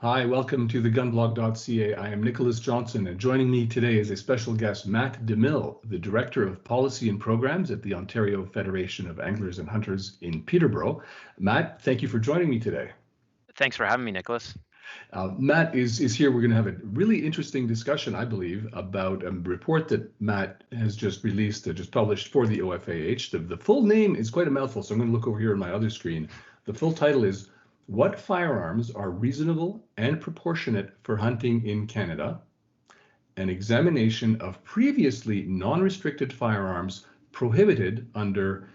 Hi, welcome to TheGunBlog.ca. I am Nicholas Johnson, and joining me today is a special guest, Matt DeMille, the Director of Policy and Programs at the Ontario Federation of Anglers and Hunters in Peterborough. Matt, thank you for joining me today. Thanks for having me, Nicholas. Matt is here. We're going to have a really interesting discussion, I believe, about a report that Matt has just released, just published for the OFAH. The full name is quite a mouthful, so I'm going to look over here on my other screen. The full title is What Firearms Are Reasonable and Proportionate for Hunting in Canada? An examination of previously non-restricted firearms prohibited under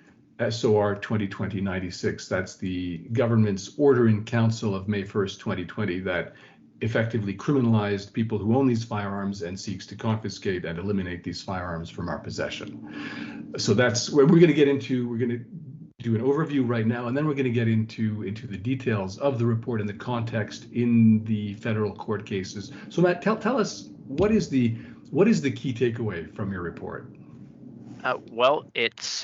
SOR 2020-96. That's the government's order in council of May 1st, 2020, that effectively criminalized people who own these firearms and seeks to confiscate and eliminate these firearms from our possession. So that's where we're going to get into. We're going to do an overview right now, and then we're going to get into the details of the report and the context in the federal court cases. So Matt, tell us what is the key takeaway from your report? Well, it's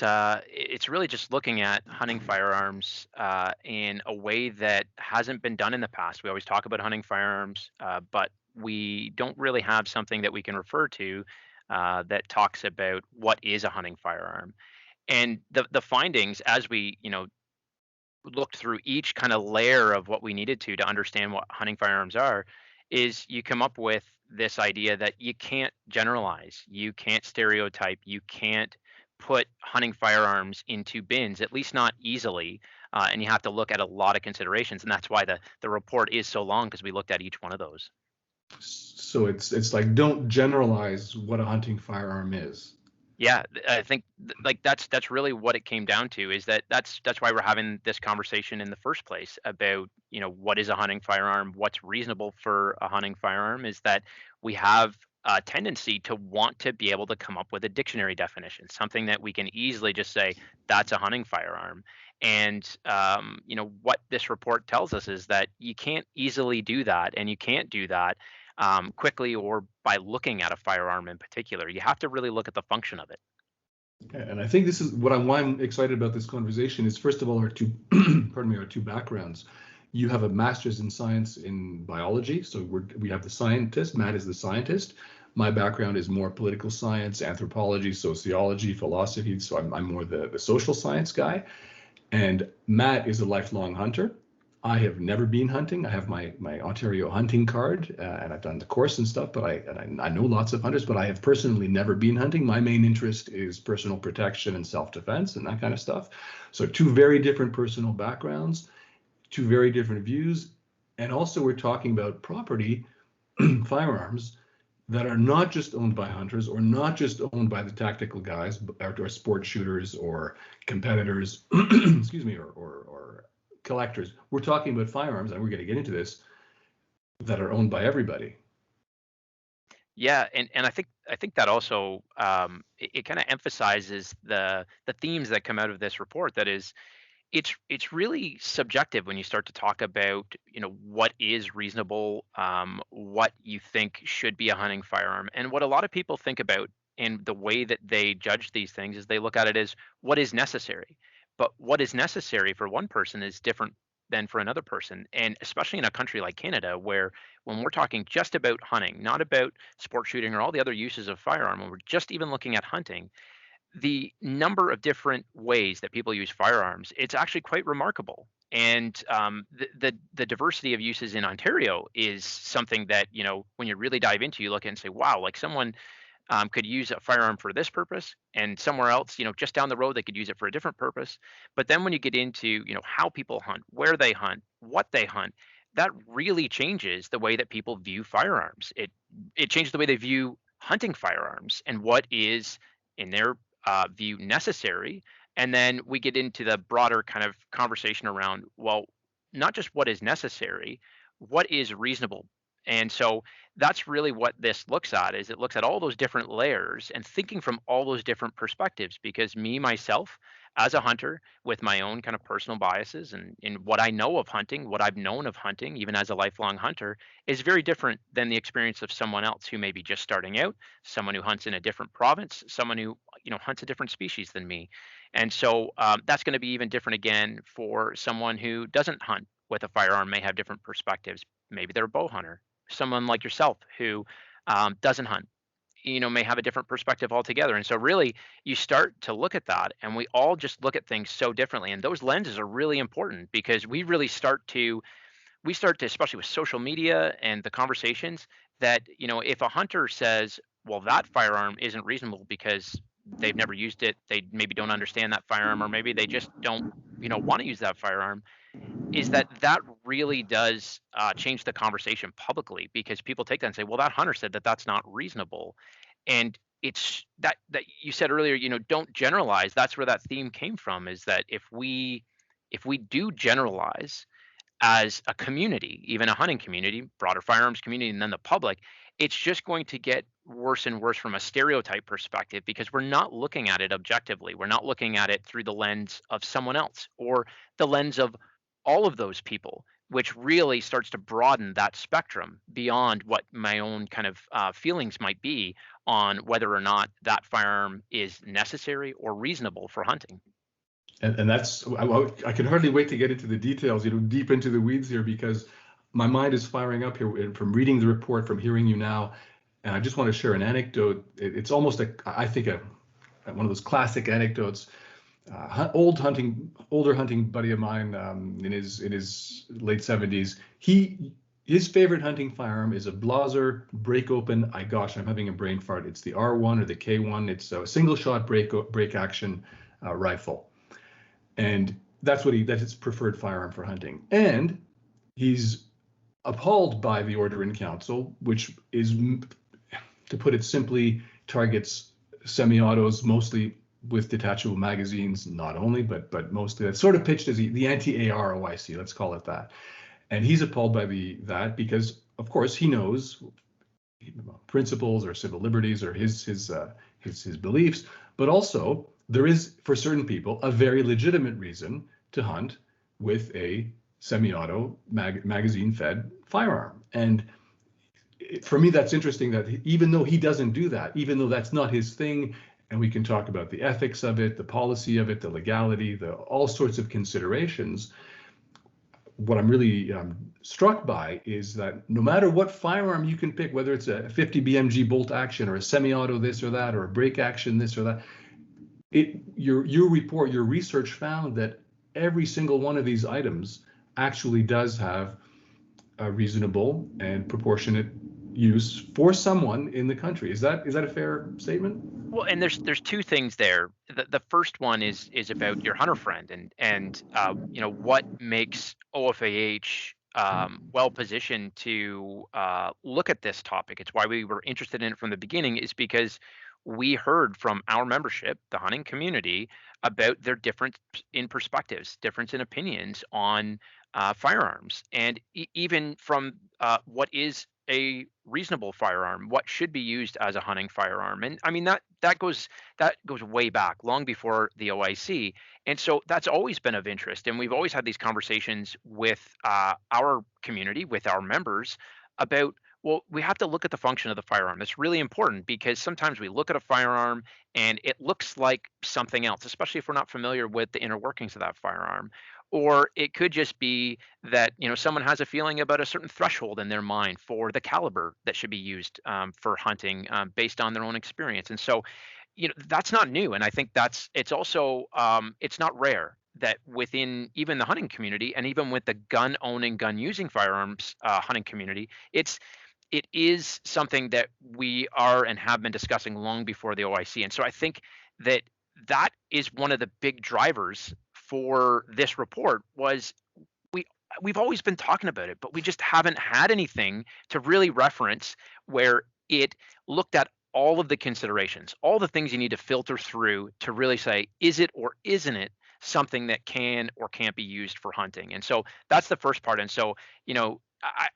really just looking at hunting firearms in a way that hasn't been done in the past. We always talk about hunting firearms, but we don't really have something that we can refer to that talks about what is a hunting firearm. And the findings, as we looked through each kind of layer of what we needed to understand what hunting firearms are, is you come up with this idea that you can't generalize, you can't stereotype, you can't put hunting firearms into bins, at least not easily. And you have to look at a lot of considerations. And that's why the report is so long, because we looked at each one of those. So it's like, don't generalize what a hunting firearm is. Yeah, I think like that's really what it came down to, is that's why we're having this conversation in the first place about, what is a hunting firearm, what's reasonable for a hunting firearm, is that we have a tendency to want to be able to come up with a dictionary definition, something that we can easily just say that's a hunting firearm. And what this report tells us is that you can't easily do that, and you can't do that quickly or by looking at a firearm in particular. You have to really look at the function of it. And I think this is why I'm excited about this conversation is, first of all, our two our two backgrounds. You have a master's in science in biology, so we have the scientist. Matt is the scientist. My background is more political science, anthropology, sociology, philosophy. So I'm more the social science guy. And Matt is a lifelong hunter. I have never been hunting. I have my Ontario hunting card, and I've done the course and stuff, but I know lots of hunters, but I have personally never been hunting. My main interest is personal protection and self-defense and that kind of stuff. So two very different personal backgrounds, two very different views. And also we're talking about property, firearms, that are not just owned by hunters or not just owned by the tactical guys, outdoor sport shooters or competitors, excuse me, or collectors. We're talking about firearms, and we're going to get into this, that are owned by everybody. Yeah, and I think that also it kind of emphasizes the themes that come out of this report. That is, it's really subjective when you start to talk about what is reasonable, what you think should be a hunting firearm, and what a lot of people think about, and the way that they judge these things is they look at it as what is necessary. But what is necessary for one person is different than for another person, and especially in a country like Canada, where when we're talking just about hunting, not about sport shooting or all the other uses of firearm, when we're just even looking at hunting, the number of different ways that people use firearms, it's actually quite remarkable. And the diversity of uses in Ontario is something that, when you really dive into, you look at and say, wow, like someone could use a firearm for this purpose, and somewhere else, just down the road, they could use it for a different purpose. But then when you get into, how people hunt, where they hunt, what they hunt, that really changes the way that people view firearms. It changes the way they view hunting firearms and what is, in their view, necessary. And then we get into the broader kind of conversation around, well, not just what is necessary, what is reasonable. And so that's really what this looks at, is it looks at all those different layers and thinking from all those different perspectives. Because me, myself, as a hunter, with my own kind of personal biases and in what I know of hunting, what I've known of hunting, even as a lifelong hunter, is very different than the experience of someone else who may be just starting out, someone who hunts in a different province, someone who hunts a different species than me. And so that's going to be even different again for someone who doesn't hunt with a firearm may have different perspectives. Maybe they're a bow hunter. Someone like yourself who doesn't hunt, may have a different perspective altogether. And so really you start to look at that, and we all just look at things so differently. And those lenses are really important because we start to, especially with social media and the conversations, that if a hunter says, well, that firearm isn't reasonable because they've never used it, they maybe don't understand that firearm, or maybe they just don't want to use that firearm, is that really does change the conversation publicly, because people take that and say, well, that hunter said that that's not reasonable. And it's that you said earlier, don't generalize. That's where that theme came from, is that if we do generalize as a community, even a hunting community, broader firearms community, and then the public, it's just going to get worse and worse from a stereotype perspective, because we're not looking at it objectively. We're not looking at it through the lens of someone else or the lens of all of those people, which really starts to broaden that spectrum beyond what my own kind of feelings might be on whether or not that firearm is necessary or reasonable for hunting. And that's, I can hardly wait to get into the details, deep into the weeds here, because my mind is firing up here from reading the report, from hearing you now. And I just want to share an anecdote. It's almost I think one of those classic anecdotes. Older hunting buddy of mine, in his late 70s, his favorite hunting firearm is a Blaser break open. I'm having a brain fart. It's the R1 or the K1. It's a single shot break action rifle. And that's his preferred firearm for hunting. And he's appalled by the Order in Council, which is, to put it simply, targets semi-autos, mostly with detachable magazines, not only, but mostly. That's sort of pitched as the anti-AROIC, let's call it that. And he's appalled by that because, of course, he knows principles or civil liberties or his beliefs, but also there is, for certain people, a very legitimate reason to hunt with a semi-auto magazine-fed firearm. And for me, that's interesting that even though he doesn't do that, even though that's not his thing, and we can talk about the ethics of it, the policy of it, the legality, all sorts of considerations, what I'm really struck by is that no matter what firearm you can pick, whether it's a 50 BMG bolt action or a semi-auto this or that, or a break action this or that, your research found that every single one of these items actually does have a reasonable and proportionate use for someone in the country. Is that a fair statement? Well, and there's two things there. The first one is about your hunter friend, and what makes OFAH well positioned to look at this topic. It's why we were interested in it from the beginning, is because we heard from our membership, the hunting community, about their difference in perspectives, difference in opinions on firearms, and even from what is a reasonable firearm, what should be used as a hunting firearm. And I mean, that goes way back, long before the OIC. And so that's always been of interest. And we've always had these conversations with our community, with our members, about, well, we have to look at the function of the firearm. It's really important, because sometimes we look at a firearm and it looks like something else, especially if we're not familiar with the inner workings of that firearm. Or it could just be that someone has a feeling about a certain threshold in their mind for the caliber that should be used for hunting, based on their own experience. And so that's not new. And I think it's also it's not rare that within even the hunting community, and even with the gun owning, gun using firearms hunting community, it is something that we are and have been discussing long before the OIC. And so I think that is one of the big drivers for this report. Was we've always been talking about it, but we just haven't had anything to really reference where it looked at all of the considerations, all the things you need to filter through to really say, is it or isn't it something that can or can't be used for hunting? And so that's the first part. And so,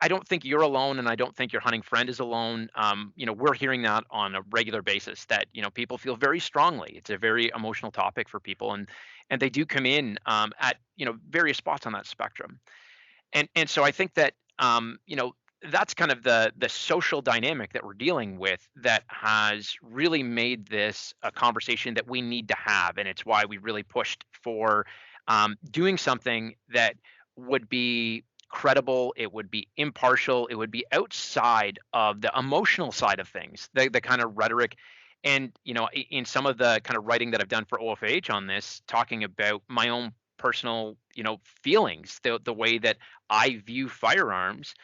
I don't think you're alone, and I don't think your hunting friend is alone. We're hearing that on a regular basis, that people feel very strongly. It's a very emotional topic for people, and they do come in at various spots on that spectrum. And so I think that that's kind of the social dynamic that we're dealing with, that has really made this a conversation that we need to have, and it's why we really pushed for doing something that would be credible, it would be impartial, it would be outside of the emotional side of things, the kind of rhetoric. And in some of the kind of writing that I've done for OFAH on this, talking about my own personal feelings, the way that I view firearms,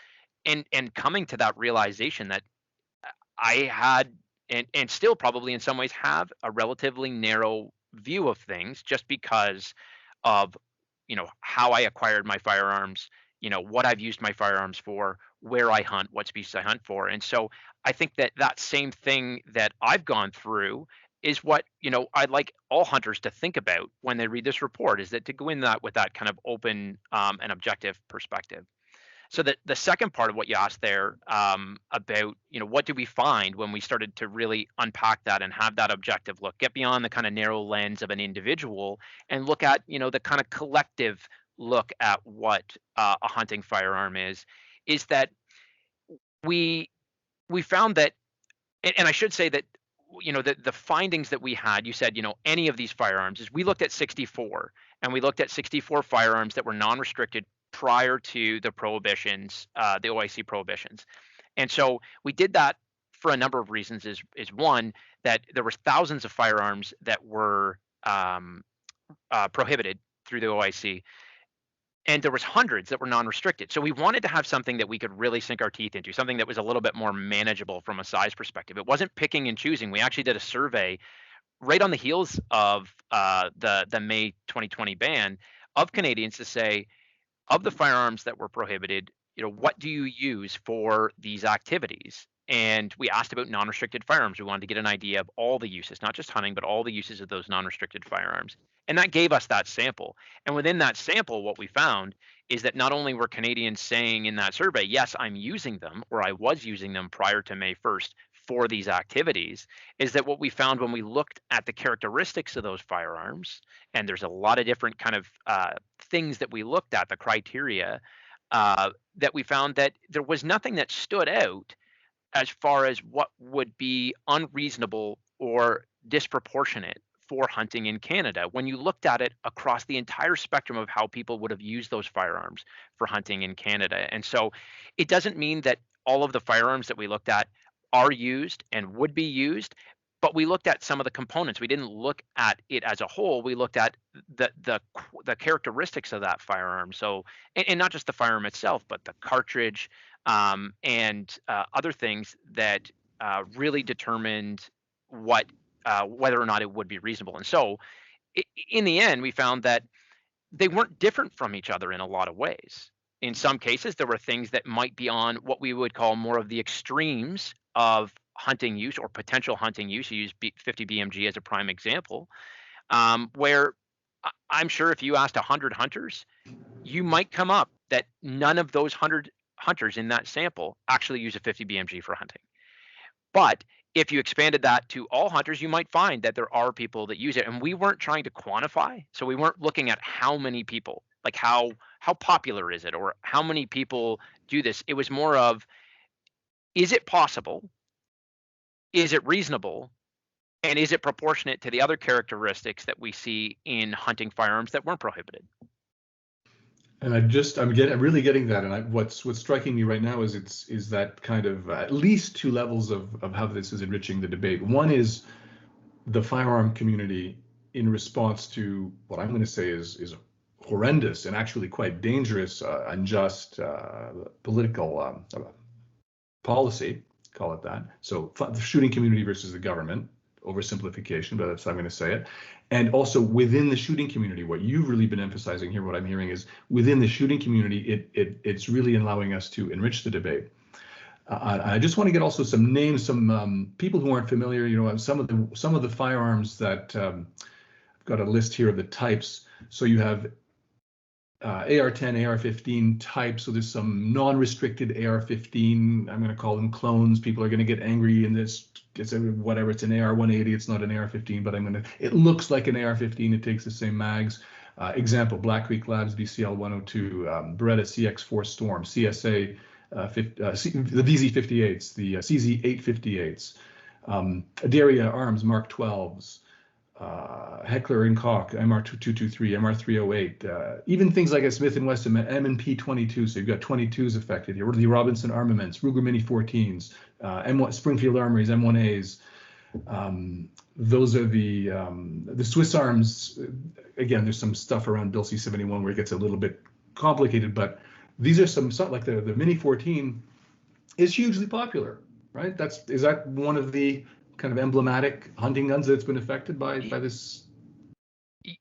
and coming to that realization that I had, and still probably in some ways have, a relatively narrow view of things, just because of how I acquired my firearms, what I've used my firearms for, where I hunt, what species I hunt for. And so I think that that same thing that I've gone through is what I'd like all hunters to think about when they read this report, is that to go in that with that kind of open and objective perspective. So the second part of what you asked there, about what do we find when we started to really unpack that and have that objective look, get beyond the kind of narrow lens of an individual, and look at the kind of collective look at what a hunting firearm is that we found that, and I should say that the findings that we had, you said any of these firearms, is we looked at 64, and we looked at 64 firearms that were non-restricted prior to the prohibitions, the OIC prohibitions. And so we did that for a number of reasons. Is one, that there was thousands of firearms that were prohibited through the OIC, and there was hundreds that were non-restricted. So we wanted to have something that we could really sink our teeth into, something that was a little bit more manageable from a size perspective. It wasn't picking and choosing. We actually did a survey right on the heels of the May 2020 ban, of Canadians, to say, of the firearms that were prohibited, what do you use for these activities? And we asked about non-restricted firearms. We wanted to get an idea of all the uses, not just hunting, but all the uses of those non-restricted firearms. And that gave us that sample. And within that sample, what we found is that not only were Canadians saying in that survey, yes, I'm using them, or I was using them prior to May 1st for these activities, is that what we found when we looked at the characteristics of those firearms, and there's a lot of different kind of things that we looked at, the criteria, that we found that there was nothing that stood out as far as what would be unreasonable or disproportionate for hunting in Canada when you looked at it across the entire spectrum of how people would have used those firearms for hunting in Canada. And so it doesn't mean that all of the firearms that we looked at are used and would be used, but we looked at some of the components. We didn't look at it as a whole. We looked at the characteristics of that firearm. So, and not just the firearm itself, but the cartridge, and other things that really determined whether or not it would be reasonable. And so in the end, we found that they weren't different from each other in a lot of ways. In some cases, there were things that might be on what we would call more of the extremes of hunting use or potential hunting use. You use 50 BMG as a prime example, where I'm sure if you asked 100 hunters, you might come up that none of those 100 hunters in that sample actually use a 50 BMG for hunting. But if you expanded that to all hunters, you might find that there are people that use it. And we weren't trying to quantify. So we weren't looking at how many people, like how popular is it, or how many people do this. It was more of, is it possible? Is it reasonable? And is it proportionate to the other characteristics that we see in hunting firearms that weren't prohibited? And I'm really getting that. And what's striking me right now is that kind of at least two levels of how this is enriching the debate. One is the firearm community in response to what I'm going to say is horrendous and actually quite dangerous, unjust political policy, call it that. So the shooting community versus the government, oversimplification, but that's how I'm going to say it. And also within the shooting community, what you've really been emphasizing here, what I'm hearing is within the shooting community, it's really allowing us to enrich the debate. I just want to get also some names, some people who aren't familiar. Some of the firearms that I've got a list here of the types. So you have AR-10, AR-15 types. So there's some non-restricted AR-15. I'm going to call them clones. People are going to get angry in this. It's whatever. It's an AR-180. It's not an AR-15, but it looks like an AR-15. It takes the same mags. Example: Black Creek Labs BCL-102, Beretta CX-4 Storm, CSA, the VZ-58s, the CZ-858s, Adaria Arms Mark 12s. Heckler and Koch, MR223, MR308, even things like a Smith & Wesson M&P 22. So you've got 22s affected here. The Robinson Armaments, Ruger Mini 14s, M1 Springfield Armories, M1As. Those are the Swiss Arms. Again, there's some stuff around Bill C-71 where it gets a little bit complicated, but these are some like the Mini 14 is hugely popular, right? Is that one of the kind of emblematic hunting guns that's been affected by this?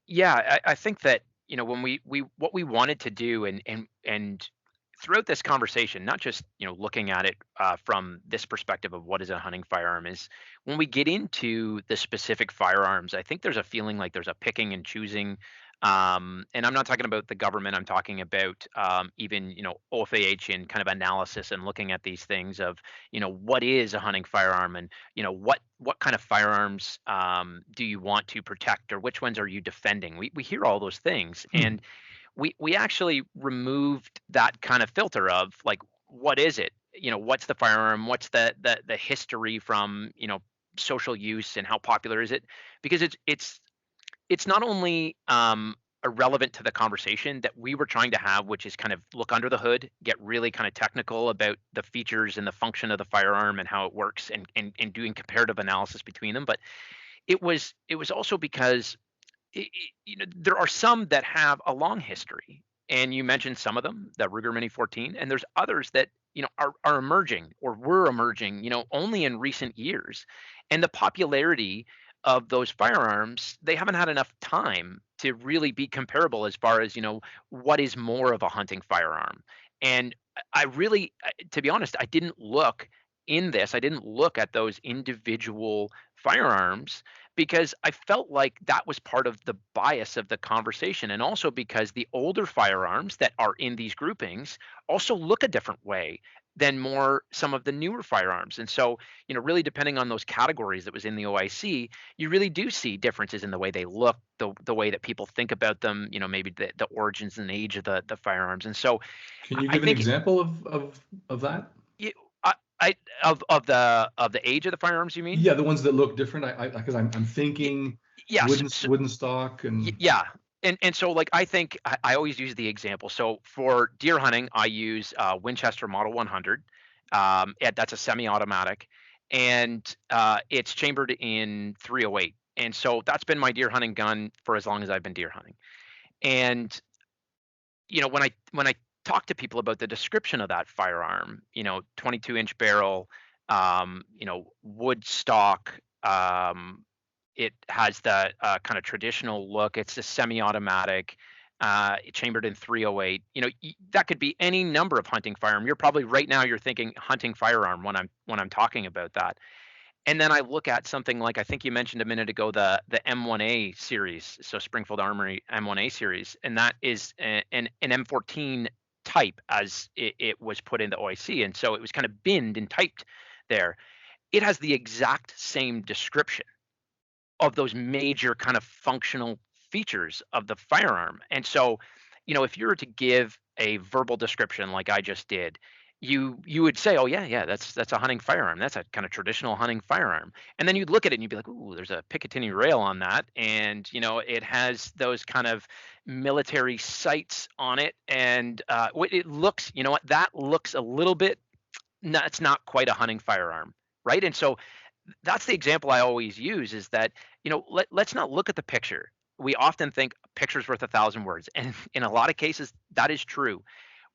Yeah, I think that, when we what we wanted to do, and throughout this conversation, not just, looking at it from this perspective of what is a hunting firearm, is when we get into the specific firearms, I think there's a feeling like there's a picking and choosing. And I'm not talking about the government. I'm talking about even, OFAH and kind of analysis and looking at these things of, what is a hunting firearm, and, what kind of firearms do you want to protect, or which ones are you defending? We hear all those things, and we actually removed that kind of filter of like, what is it? What's the firearm? What's the history from, social use, and how popular is it? Because it's not only irrelevant to the conversation that we were trying to have, which is kind of look under the hood, get really kind of technical about the features and the function of the firearm and how it works, and doing comparative analysis between them. But it was also because there are some that have a long history, and you mentioned some of them, the Ruger Mini 14, and there's others that are emerging, or were emerging, only in recent years, and the popularity of those firearms, they haven't had enough time to really be comparable as far as what is more of a hunting firearm. And I really, to be honest, I didn't look at those individual firearms, because I felt like that was part of the bias of the conversation, and also because the older firearms that are in these groupings also look a different way than more some of the newer firearms. And so, really depending on those categories that was in the OIC, you really do see differences in the way they look, the way that people think about them, maybe the origins and age of the firearms. And so Can you I give an think example of that? of the age of the firearms, you mean? Yeah, the ones that look different. Because I'm thinking Yeah. wooden stock and Yeah. And so, like, I think I always use the example. So for deer hunting, I use Winchester Model 100. That's a semi-automatic, and it's chambered in 308. And so that's been my deer hunting gun for as long as I've been deer hunting. And when I talk to people about the description of that firearm, 22-inch barrel, wood stock. It has the kind of traditional look. It's a semi-automatic, chambered in 308. That could be any number of hunting firearm. You're probably right now you're thinking hunting firearm when I'm talking about that. And then I look at something like, I think you mentioned a minute ago, the M1A series, so Springfield Armory M1A series, and that is an M14 type, as it was put in the OIC, and so it was kind of binned and typed there. It has the exact same description of those major kind of functional features of the firearm. And so, if you were to give a verbal description like I just did, you would say, oh yeah, that's a hunting firearm. That's a kind of traditional hunting firearm. And then you'd look at it and you'd be like, ooh, there's a Picatinny rail on that, and it has those kind of military sights on it, and it looks, that looks a little bit. No, it's not quite a hunting firearm, right? And so that's the example I always use, is that, let's not look at the picture. We often think a picture's worth 1,000 words. And in a lot of cases, that is true.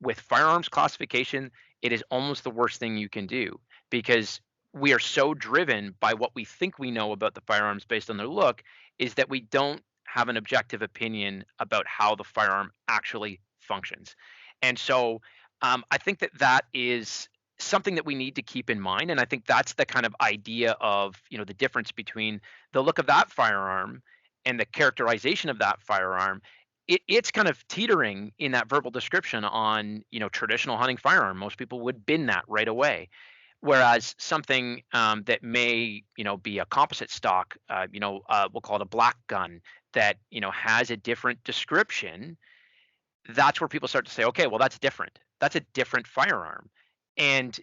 With firearms classification, it is almost the worst thing you can do, because we are so driven by what we think we know about the firearms based on their look, is that we don't have an objective opinion about how the firearm actually functions. And so I think that is something that we need to keep in mind. And I think that's the kind of idea of, the difference between the look of that firearm and the characterization of that firearm. It's kind of teetering in that verbal description on, traditional hunting firearm. Most people would bin that right away. Whereas something that may, be a composite stock, we'll call it a black gun, that, has a different description, that's where people start to say, okay, well, that's different. That's a different firearm. And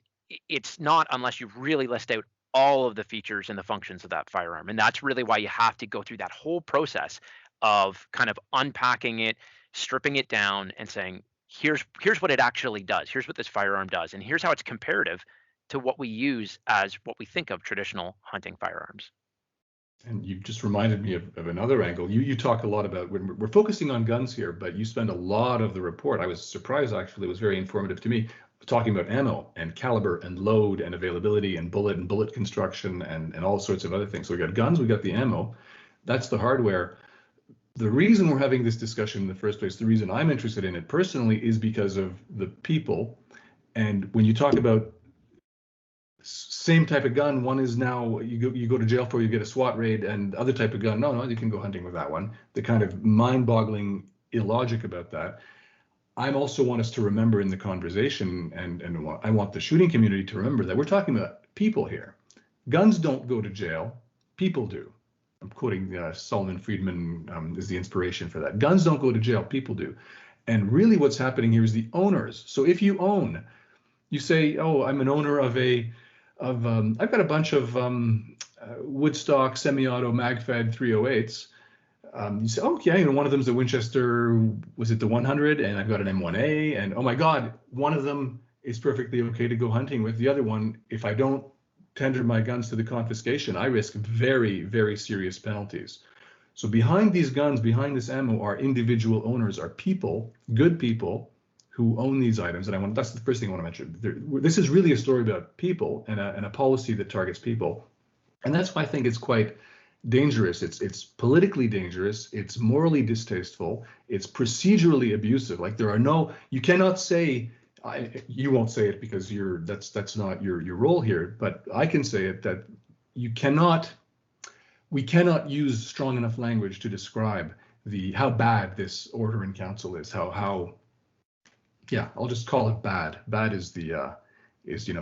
it's not, unless you really list out all of the features and the functions of that firearm. And that's really why you have to go through that whole process of kind of unpacking it, stripping it down, and saying, here's what it actually does. Here's what this firearm does, and here's how it's comparative to what we use as what we think of traditional hunting firearms. And you just reminded me of another angle. You talk a lot about, when we're focusing on guns here, but you spend a lot of the report. I was surprised, actually. It was very informative to me, talking about ammo and caliber and load and availability and bullet construction and all sorts of other things. So we got guns, we got the ammo. That's the hardware. The reason we're having this discussion in the first place, the reason I'm interested in it personally, is because of the people. And when you talk about same type of gun, one is now you go to jail for, you get a SWAT raid, and other type of gun, no, you can go hunting with that one. The kind of mind-boggling illogic about that. I also want us to remember in the conversation, and I want the shooting community to remember that we're talking about people here. Guns don't go to jail, people do. I'm quoting Solomon Friedman is the inspiration for that. Guns don't go to jail, people do. And really what's happening here is the owners. So if you own, you say, oh, I'm an owner of I've got a bunch of Woodstock semi-auto mag-fed 308s. You say, oh, yeah, one of them's a Winchester, was it the 100? And I've got an M1A, and oh my God, one of them is perfectly okay to go hunting with. The other one, if I don't tender my guns to the confiscation, I risk very, very serious penalties. So behind these guns, behind this ammo, are individual owners, are people, good people, who own these items. And that's the first thing I want to mention. This is really a story about people and a policy that targets people. And that's why I think it's quite dangerous. It's politically dangerous. It's morally distasteful. It's procedurally abusive. Like you cannot say, you won't say it because that's not your role here, but I can say it, that we cannot use strong enough language to describe how bad this order in council is, yeah, I'll just call it bad. Bad is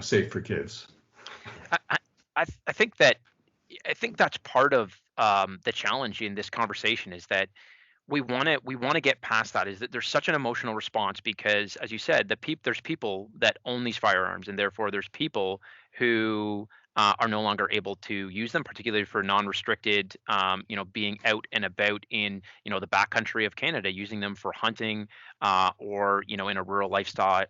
safe for kids. I think that's part of the challenge in this conversation, is that we want to get past that, is that there's such an emotional response because, as you said, there's people that own these firearms, and therefore there's people who are no longer able to use them, particularly for non-restricted, being out and about in, the backcountry of Canada, using them for hunting, or, in a rural lifestyle,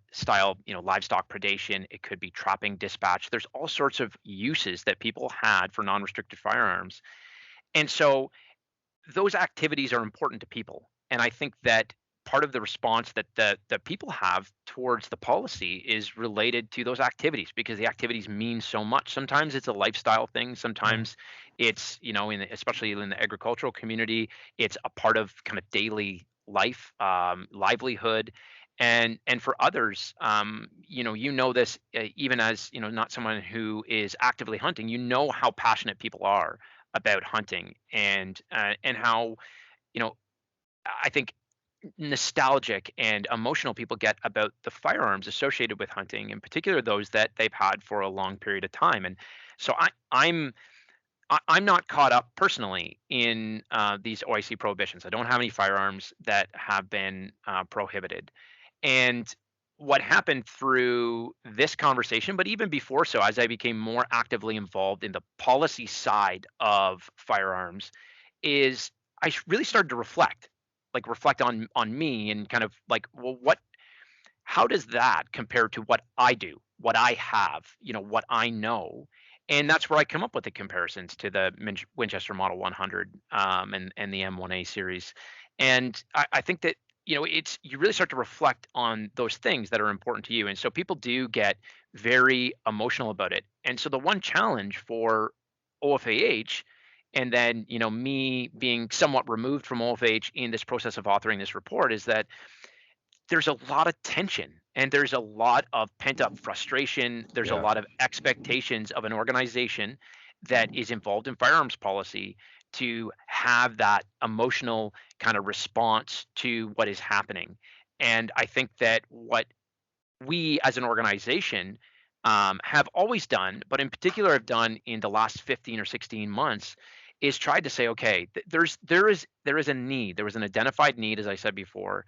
livestock predation. It could be trapping, dispatch. There's all sorts of uses that people had for non-restricted firearms. And so those activities are important to people. And I think that part of the response that the people have towards the policy is related to those activities, because the activities mean so much. Sometimes it's a lifestyle thing. Sometimes it's, especially in the agricultural community, it's a part of kind of daily life, livelihood. And for others, this, even as, not someone who is actively hunting, how passionate people are about hunting, and how, I think, nostalgic and emotional people get about the firearms associated with hunting, in particular those that they've had for a long period of time. And so I'm not caught up personally in these OIC prohibitions. I don't have any firearms that have been prohibited. And what happened through this conversation, but even before, so as I became more actively involved in the policy side of firearms, is I really started to reflect on me, and kind of like, well, how does that compare to what I do, what I have, what I know? And that's where I come up with the comparisons to the Winchester Model 100, and the M1A series. And I think that, you really start to reflect on those things that are important to you. And so people do get very emotional about it. And so the one challenge for OFAH, and then, me being somewhat removed from OFAH in this process of authoring this report, is that there's a lot of tension, and there's a lot of pent up frustration. There's a lot of expectations of an organization that is involved in firearms policy to have that emotional kind of response to what is happening. And I think that what we as an organization have always done, but in particular have done in the last 15 or 16 months, is tried to say, okay, there is a need. There was an identified need, as I said before,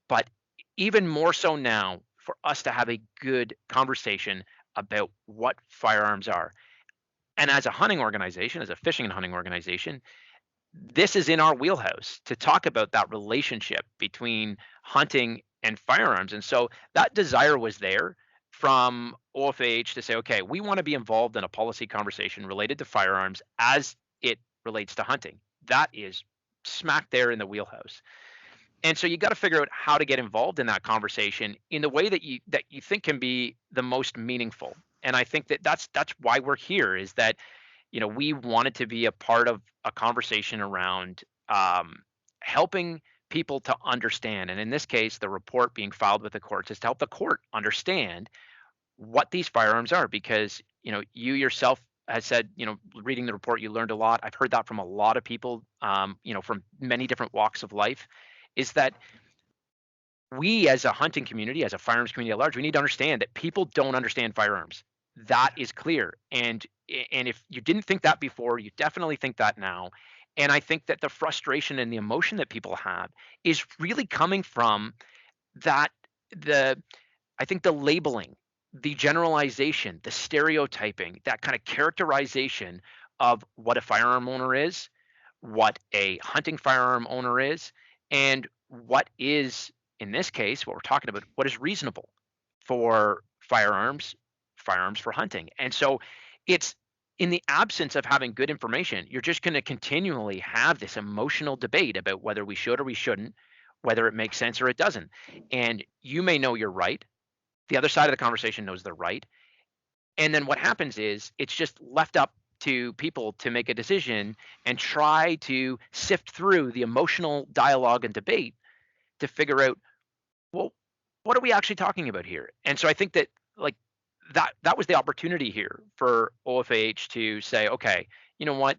but even more so now, for us to have a good conversation about what firearms are. And as a hunting organization, as a fishing and hunting organization, this is in our wheelhouse to talk about that relationship between hunting and firearms. And so that desire was there from OFAH to say, okay, we want to be involved in a policy conversation related to firearms as it relates to hunting. That is smack there in the wheelhouse. And so you got to figure out how to get involved in that conversation in the way that you think can be the most meaningful. And I think that that's why we're here, is that we wanted to be a part of a conversation around helping people to understand. And in this case, the report being filed with the courts is to help the court understand what these firearms are, because you yourself has said, reading the report, you learned a lot. I've heard that from a lot of people, from many different walks of life, is that we as a hunting community, as a firearms community at large, we need to understand that people don't understand firearms. That is clear. And if you didn't think that before, you definitely think that now. And I think that the frustration and the emotion that people have is really coming from that, I think the labeling, the generalization, the stereotyping, that kind of characterization of what a firearm owner is, what a hunting firearm owner is, and what is, in this case, what we're talking about, what is reasonable for firearms for hunting. And so it's, in the absence of having good information, you're just going to continually have this emotional debate about whether we should or we shouldn't, whether it makes sense or it doesn't. And you may know you're right. The other side of the conversation knows they're right. And then what happens is it's just left up to people to make a decision and try to sift through the emotional dialogue and debate to figure out, well, what are we actually talking about here? And so I think that, like, that was the opportunity here for OFAH to say, okay, you know what,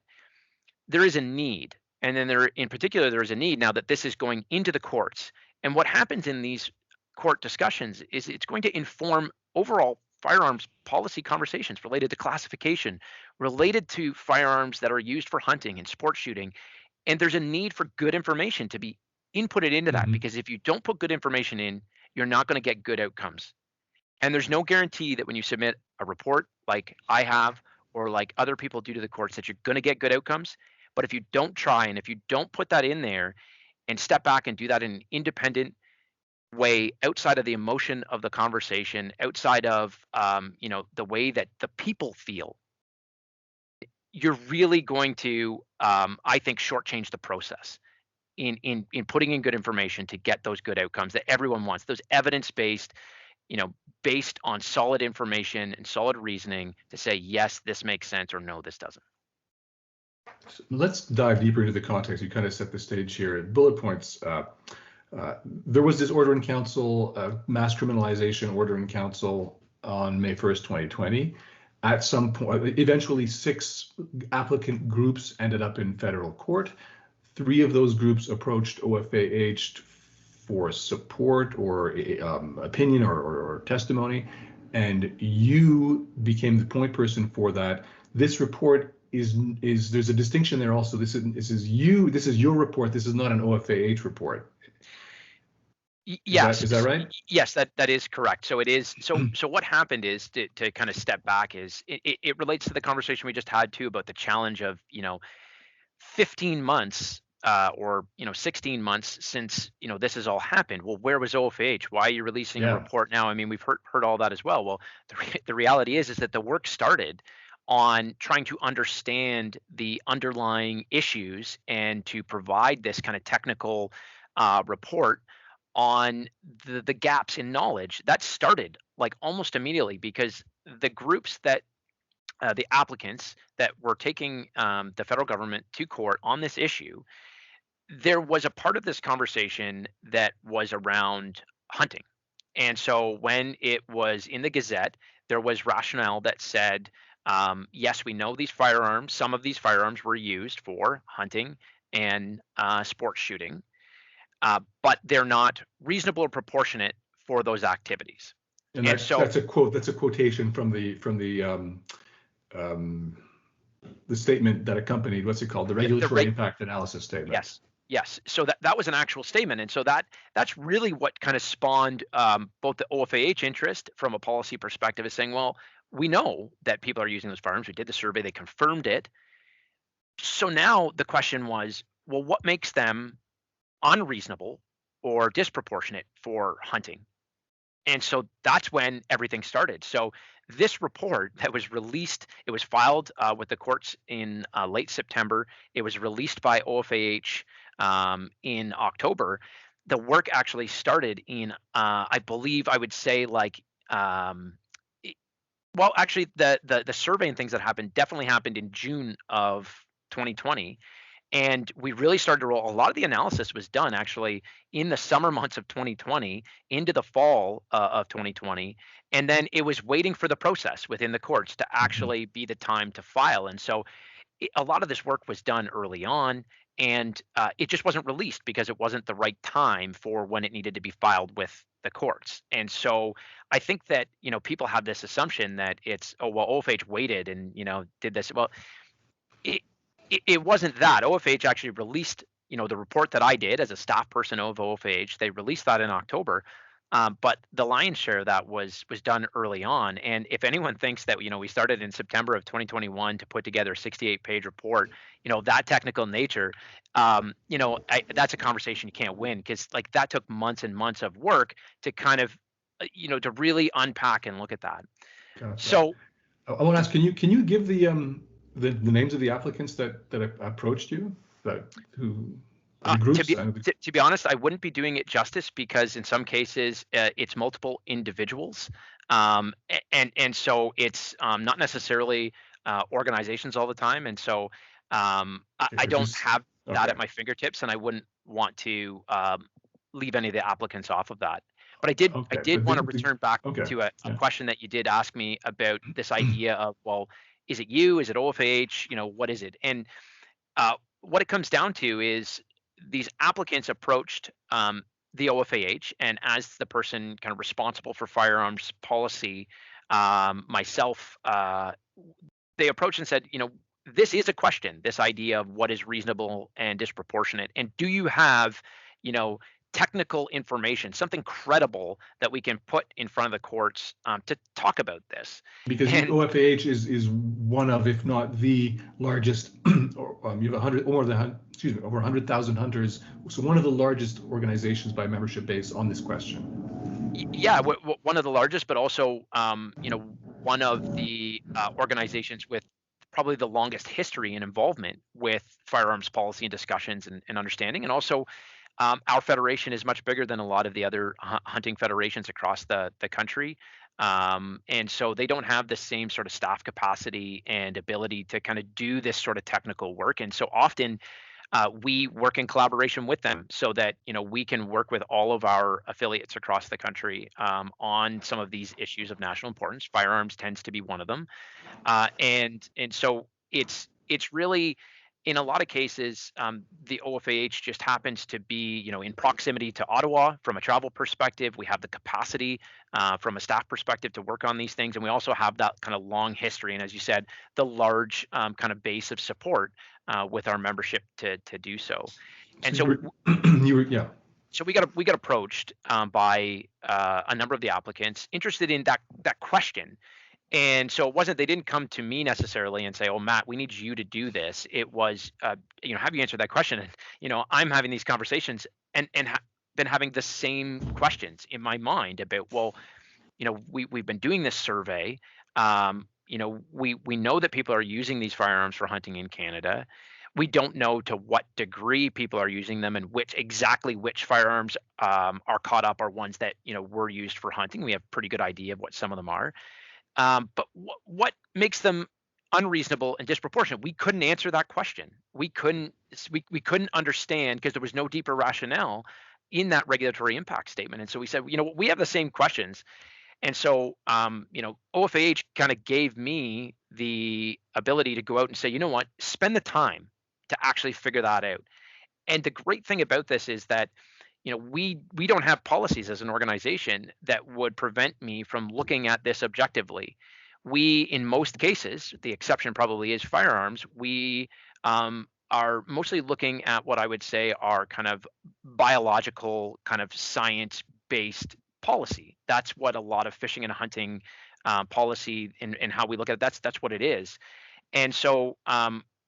there is a need. And then there is a need now that this is going into the courts. And what happens in these court discussions is it's going to inform overall firearms policy conversations related to classification, related to firearms that are used for hunting and sport shooting. And there's a need for good information to be inputted into that, because if you don't put good information in, you're not going to get good outcomes. And there's no guarantee that when you submit a report like I have, or like other people do to the courts, that you're going to get good outcomes. But if you don't try, and if you don't put that in there and step back and do that in an independent way, outside of the emotion of the conversation, outside of the way that the people feel, you're really going to, I think, shortchange the process in putting in good information to get those good outcomes that everyone wants, those evidence-based, based on solid information and solid reasoning to say, yes, this makes sense, or no, this doesn't. So let's dive deeper into the context. You kind of set the stage here. Bullet points. There was this order in council, mass criminalization order in council on May 1st, 2020. At some point, eventually 6 applicant groups ended up in federal court. 3 of those groups approached OFAH for support or opinion or testimony, and you became the point person for that. This report is there's a distinction there also. This is your report. This is not an OFAH report. Yes. Is that right? Yes, that is correct. So it is. So what happened is, to kind of step back, is it relates to the conversation we just had too about the challenge of 15 months or 16 months since this has all happened. Well, where was OFAH? Why are you releasing a report now? I mean, we've heard all that as well. Well, the reality is that the work started on trying to understand the underlying issues and to provide this kind of technical report on the gaps in knowledge. That started like almost immediately, because the groups that the applicants that were taking the federal government to court on this issue, there was a part of this conversation that was around hunting. And so when it was in the Gazette, there was rationale that said, yes, we know these firearms, some of these firearms were used for hunting and sport shooting, but they're not reasonable or proportionate for those activities. And that's a quote. That's a quotation from the statement that accompanied, what's it called, the regulatory impact analysis statement. Yes. So that was an actual statement, and so that's really what kind of spawned both the OFAH interest from a policy perspective, is saying, well, we know that people are using those firearms. We did the survey, they confirmed it. So now the question was, well, what makes them unreasonable or disproportionate for hunting? And so that's when everything started. So this report that was released, it was filed with the courts in late September. It was released by OFAH in October. The work actually started in, I believe, I would say like, well, actually, the survey and things that happened definitely happened in June of 2020, and we really started to roll. A lot of the analysis was done actually in the summer months of 2020 into the fall of 2020, and then it was waiting for the process within the courts to Mhm. actually be the time to file. And so a lot of this work was done early on, and it just wasn't released because it wasn't the right time for when it needed to be filed with the courts. And so I think that people have this assumption that it's, oh well, OFH waited and did this. Well, it it wasn't that. OFH actually released, the report that I did as a staff person of OFH. They released that in October, but the lion's share of that was done early on. And if anyone thinks that we started in September of 2021 to put together a 68-page report, that technical nature, that's a conversation you can't win, because like that took months and months of work to kind of, to really unpack and look at that. Gotcha. So I want to ask, can you give the names of the applicants that approached you, that who the To groups? be to be honest, I wouldn't be doing it justice, because in some cases it's multiple individuals, and so it's not necessarily organizations all the time, and so Okay, I could you don't have that okay. at my fingertips, and I wouldn't want to leave any of the applicants off of that. But I Okay, did but want to return back okay, to a yeah. question that you did ask me about this idea of, well, is it you? Is it OFH? What is it? And what it comes down to is these applicants approached the OFAH, and as the person kind of responsible for firearms policy, myself, they approached and said, this is a question, this idea of what is reasonable and disproportionate, and do you have, you know, technical information, something credible that we can put in front of the courts to talk about this. Because And OFAH is one of, if not the largest, or, you have 100 or more than excuse me, over 100,000 hunters. So one of the largest organizations by membership base on this question. Yeah, one of the largest, but also, one of the organizations with probably the longest history and involvement with firearms policy and discussions and understanding. And also, our federation is much bigger than a lot of the other hunting federations across the country. And so they don't have the same sort of staff capacity and ability to kind of do this sort of technical work. And so often, we work in collaboration with them so that we can work with all of our affiliates across the country on some of these issues of national importance. Firearms tends to be one of them, and so it's really, in a lot of cases, the OFAH just happens to be in proximity to Ottawa from a travel perspective. We have the capacity from a staff perspective to work on these things, and we also have that kind of long history, and as you said, the large kind of base of support with our membership to do so. So And you so were, you were, yeah. so we got approached by a number of the applicants interested in that question. And so it wasn't, they didn't come to me necessarily and say, "Oh, Matt, we need you to do this." It was, have you answered that question? And I'm having these conversations and been having the same questions in my mind about, well, we've been doing this survey. We know that people are using these firearms for hunting in Canada. We don't know to what degree people are using them, and which firearms are caught up are ones that were used for hunting. We have a pretty good idea of what some of them are, but what makes them unreasonable and disproportionate? We couldn't answer that question. We couldn't understand, because there was no deeper rationale in that regulatory impact statement. And so we said, we have the same questions. And so, OFAH kind of gave me the ability to go out and say, you know what, spend the time to actually figure that out. And the great thing about this is that we don't have policies as an organization that would prevent me from looking at this objectively. We, in most cases, the exception probably is firearms, we are mostly looking at what I would say are kind of biological, kind of science based policy. That's what a lot of fishing and hunting policy and how we look at it. That's what it is. And so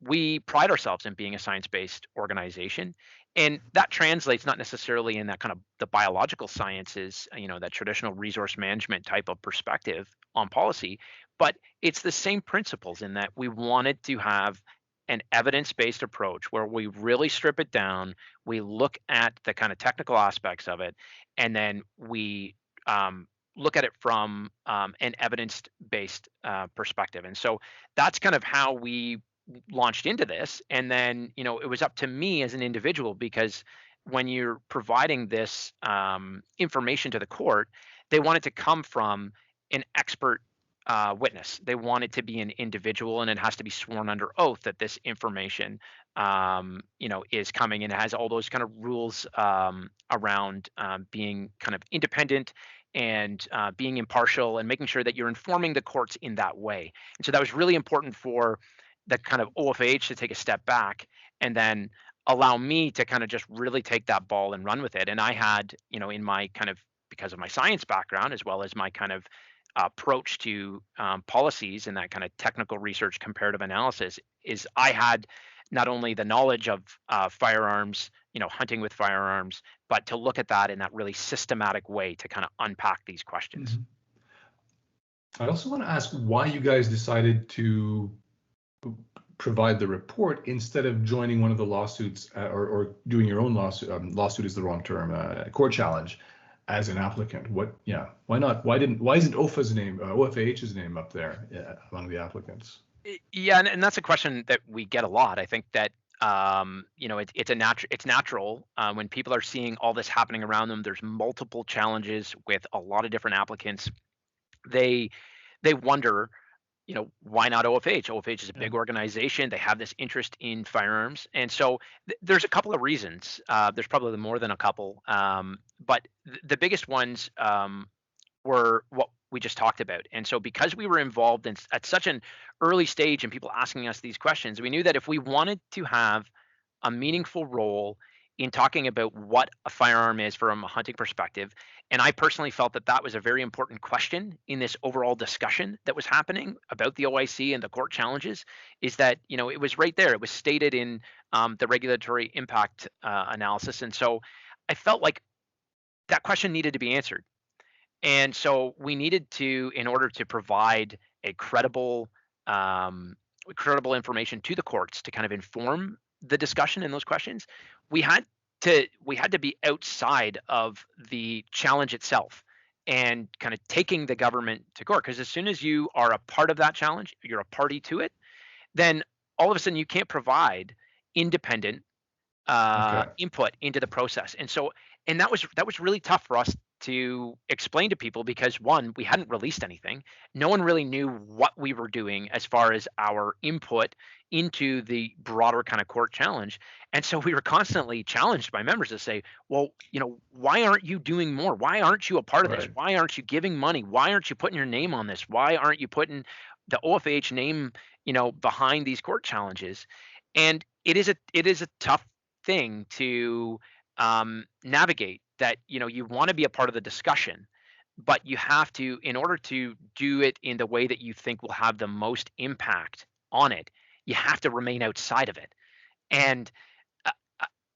we pride ourselves in being a science-based organization, and that translates not necessarily in that kind of the biological sciences, that traditional resource management type of perspective on policy, but it's the same principles in that we wanted to have an evidence-based approach where we really strip it down, we look at the kind of technical aspects of it, and then we look at it from an evidence-based perspective. And so that's kind of how we launched into this. And then, it was up to me as an individual, because when you're providing this information to the court, they want it to come from an expert witness. They want it to be an individual, and it has to be sworn under oath that this information, is coming, and it has all those kind of rules around being kind of independent and being impartial, and making sure that you're informing the courts in that way. And so that was really important for the kind of OFAH to take a step back and then allow me to kind of just really take that ball and run with it. And I had, in my kind of, because of my science background, as well as my kind of approach to policies and that kind of technical research, comparative analysis, is I had not only the knowledge of firearms, hunting with firearms, but to look at that in that really systematic way to kind of unpack these questions. I also want to ask why you guys decided to provide the report instead of joining one of the lawsuits or doing your own lawsuit. Lawsuit is the wrong term. Court challenge as an applicant. Why not? Why isn't OFAH's name up there among the applicants? Yeah, and that's a question that we get a lot. I think that it's natural when people are seeing all this happening around them. There's multiple challenges with a lot of different applicants. They wonder, why not OFH? OFH is a big organization. They have this interest in firearms. And so there's a couple of reasons. There's probably more than a couple. But the biggest ones were what we just talked about. And so because we were involved at such an early stage and people asking us these questions, we knew that if we wanted to have a meaningful role in talking about what a firearm is from a hunting perspective, and I personally felt that that was a very important question in this overall discussion that was happening about the OIC and the court challenges, is that, it was right there. It was stated in the regulatory impact analysis. And so I felt like that question needed to be answered. And so we needed to, in order to provide a credible information to the courts to kind of inform the discussion in those questions, we had to be outside of the challenge itself and kind of taking the government to court. Because as soon as you are a part of that challenge, you're a party to it, then all of a sudden you can't provide independent input into the process. And that was really tough for us to explain to people, because one, we hadn't released anything. No one really knew what we were doing as far as our input into the broader kind of court challenge. And so we were constantly challenged by members to say, well, why aren't you doing more? Why aren't you a part of this? Why aren't you giving money? Why aren't you putting your name on this? Why aren't you putting the OFAH name, behind these court challenges? And it is a tough thing to navigate, that you want to be a part of the discussion, but you have to, in order to do it in the way that you think will have the most impact on it, you have to remain outside of it. And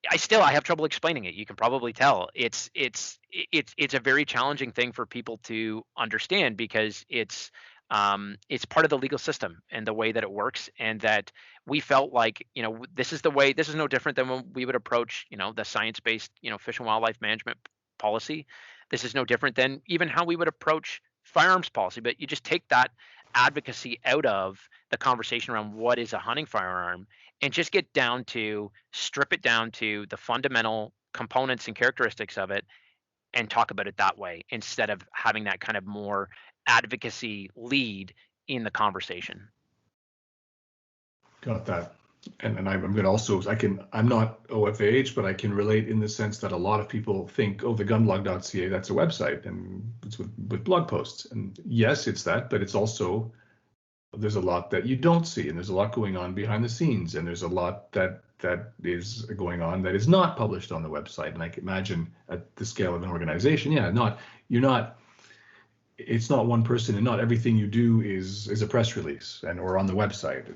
I have trouble explaining it. You can probably tell it's a very challenging thing for people to understand, because it's part of the legal system and the way that it works, and that we felt like, this is no different than when we would approach, the science-based, fish and wildlife management policy. This is no different than even how we would approach firearms policy. But you just take that advocacy out of the conversation around what is a hunting firearm, and just strip it down to the fundamental components and characteristics of it, and talk about it that way, instead of having that kind of more advocacy lead in the conversation. Got that. And I'm going to also, I'm not OFAH, but I can relate in the sense that a lot of people think, oh, TheGunBlog.ca, that's a website, and it's with blog posts. And yes, it's that, but it's also, there's a lot that you don't see, and there's a lot going on behind the scenes, and there's a lot that is going on that is not published on the website. And I can imagine at the scale of an organization, you're not it's not one person, and not everything you do is a press release or on the website.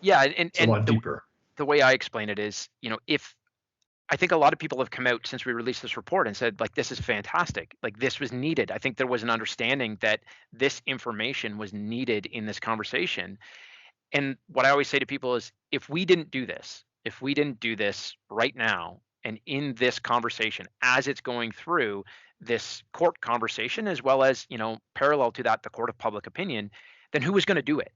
Yeah, It's a lot deeper. the way I explain it is, if I think a lot of people have come out since we released this report and said, like, this is fantastic. Like, this was needed. I think there was an understanding that this information was needed in this conversation. And what I always say to people is, if we didn't do this, right now, and in this conversation, as it's going through this court conversation, as well as, parallel to that, the court of public opinion, then who was going to do it?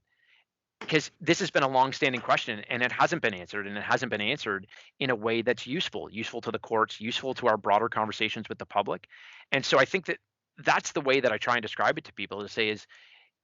Because this has been a long-standing question, and it hasn't been answered, and it hasn't been answered in a way that's useful to the courts, useful to our broader conversations with the public. And so I think that that's the way that I try and describe it to people, to say is,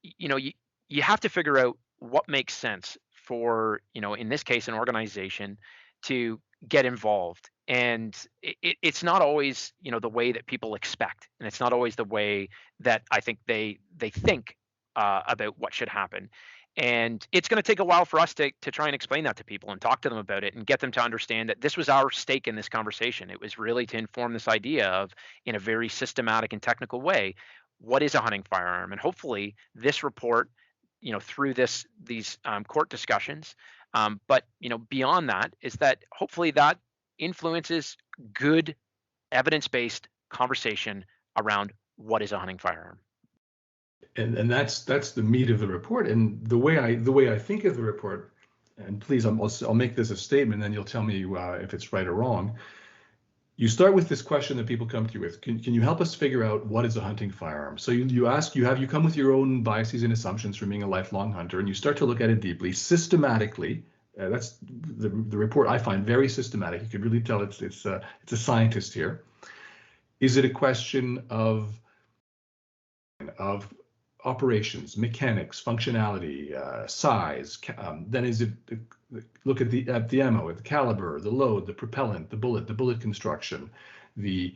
you have to figure out what makes sense for, in this case, an organization to get involved. And it's not always, the way that people expect, and it's not always the way that I think they think about what should happen. And it's going to take a while for us to try and explain that to people and talk to them about it and get them to understand that this was our stake in this conversation. It was really to inform this idea of, in a very systematic and technical way, what is a hunting firearm. And hopefully this report, through these court discussions, but beyond that, is that hopefully that influences good evidence-based conversation around what is a hunting firearm. And that's the meat of the report. And the way I think of the report, and please, I'll make this a statement, then you'll tell me if it's right or wrong. You start with this question that people come to you with: Can you help us figure out what is a hunting firearm? So you come with your own biases and assumptions from being a lifelong hunter, and you start to look at it deeply, systematically. That's the report I find very systematic. You can really tell it's a scientist here. Is it a question of operations, mechanics, functionality, size? Then is it look at the ammo, the caliber, the load, the propellant, the bullet construction, the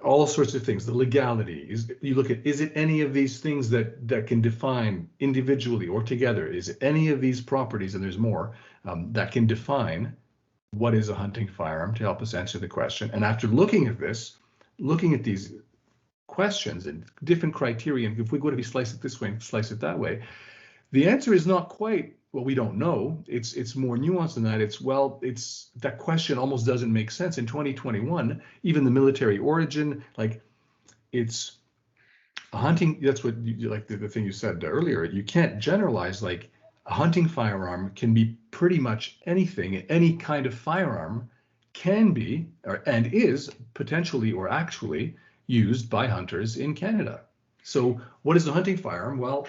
all sorts of things, the legality. You look at, is it any of these things that can define individually or together? Is it any of these properties, and there's more, that can define what is a hunting firearm, to help us answer the question? And after looking at these questions and different criteria, and if we go to slice it this way and slice it that way, the answer is not quite, well, we don't know. It's more nuanced than that. It's that question almost doesn't make sense in 2021. Even the military origin, like, it's a hunting. That's what you like, the thing you said earlier. You can't generalize. Like, a hunting firearm can be pretty much anything. Any kind of firearm can be and is potentially or actually used by hunters in Canada. So what is a hunting firearm? Well,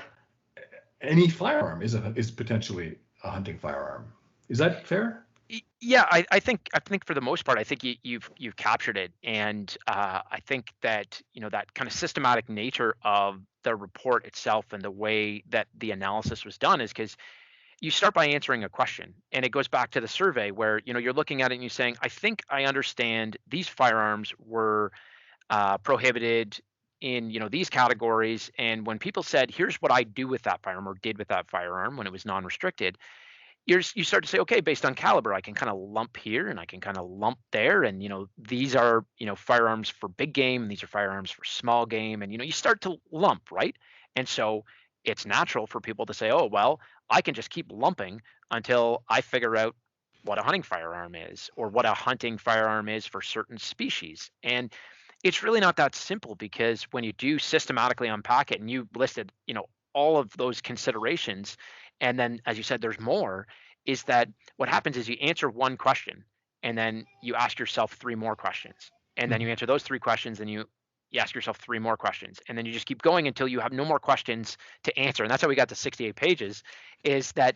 any firearm is potentially a hunting firearm. Is that fair? Yeah, I think for the most part, I think you've captured it. And I think that, that kind of systematic nature of the report itself and the way that the analysis was done is because you start by answering a question, and it goes back to the survey where, you're looking at it and you're saying, I think I understand these firearms were prohibited in, these categories. And when people said, here's what I do with that firearm, or did with that firearm when it was non-restricted, you start to say, okay, based on caliber, I can kind of lump here and I can kind of lump there. And, these are, firearms for big game, and these are firearms for small game. And, you start to lump, right? And so it's natural for people to say, oh, well, I can just keep lumping until I figure out what a hunting firearm is, or what a hunting firearm is for certain species. And it's really not that simple, because when you do systematically unpack it, and you listed, all of those considerations, and then, as you said, there's more, is that what happens is you answer one question, and then you ask yourself three more questions, and then you answer those three questions, and you ask yourself three more questions, and then you just keep going until you have no more questions to answer. And that's how we got to 68 pages, is that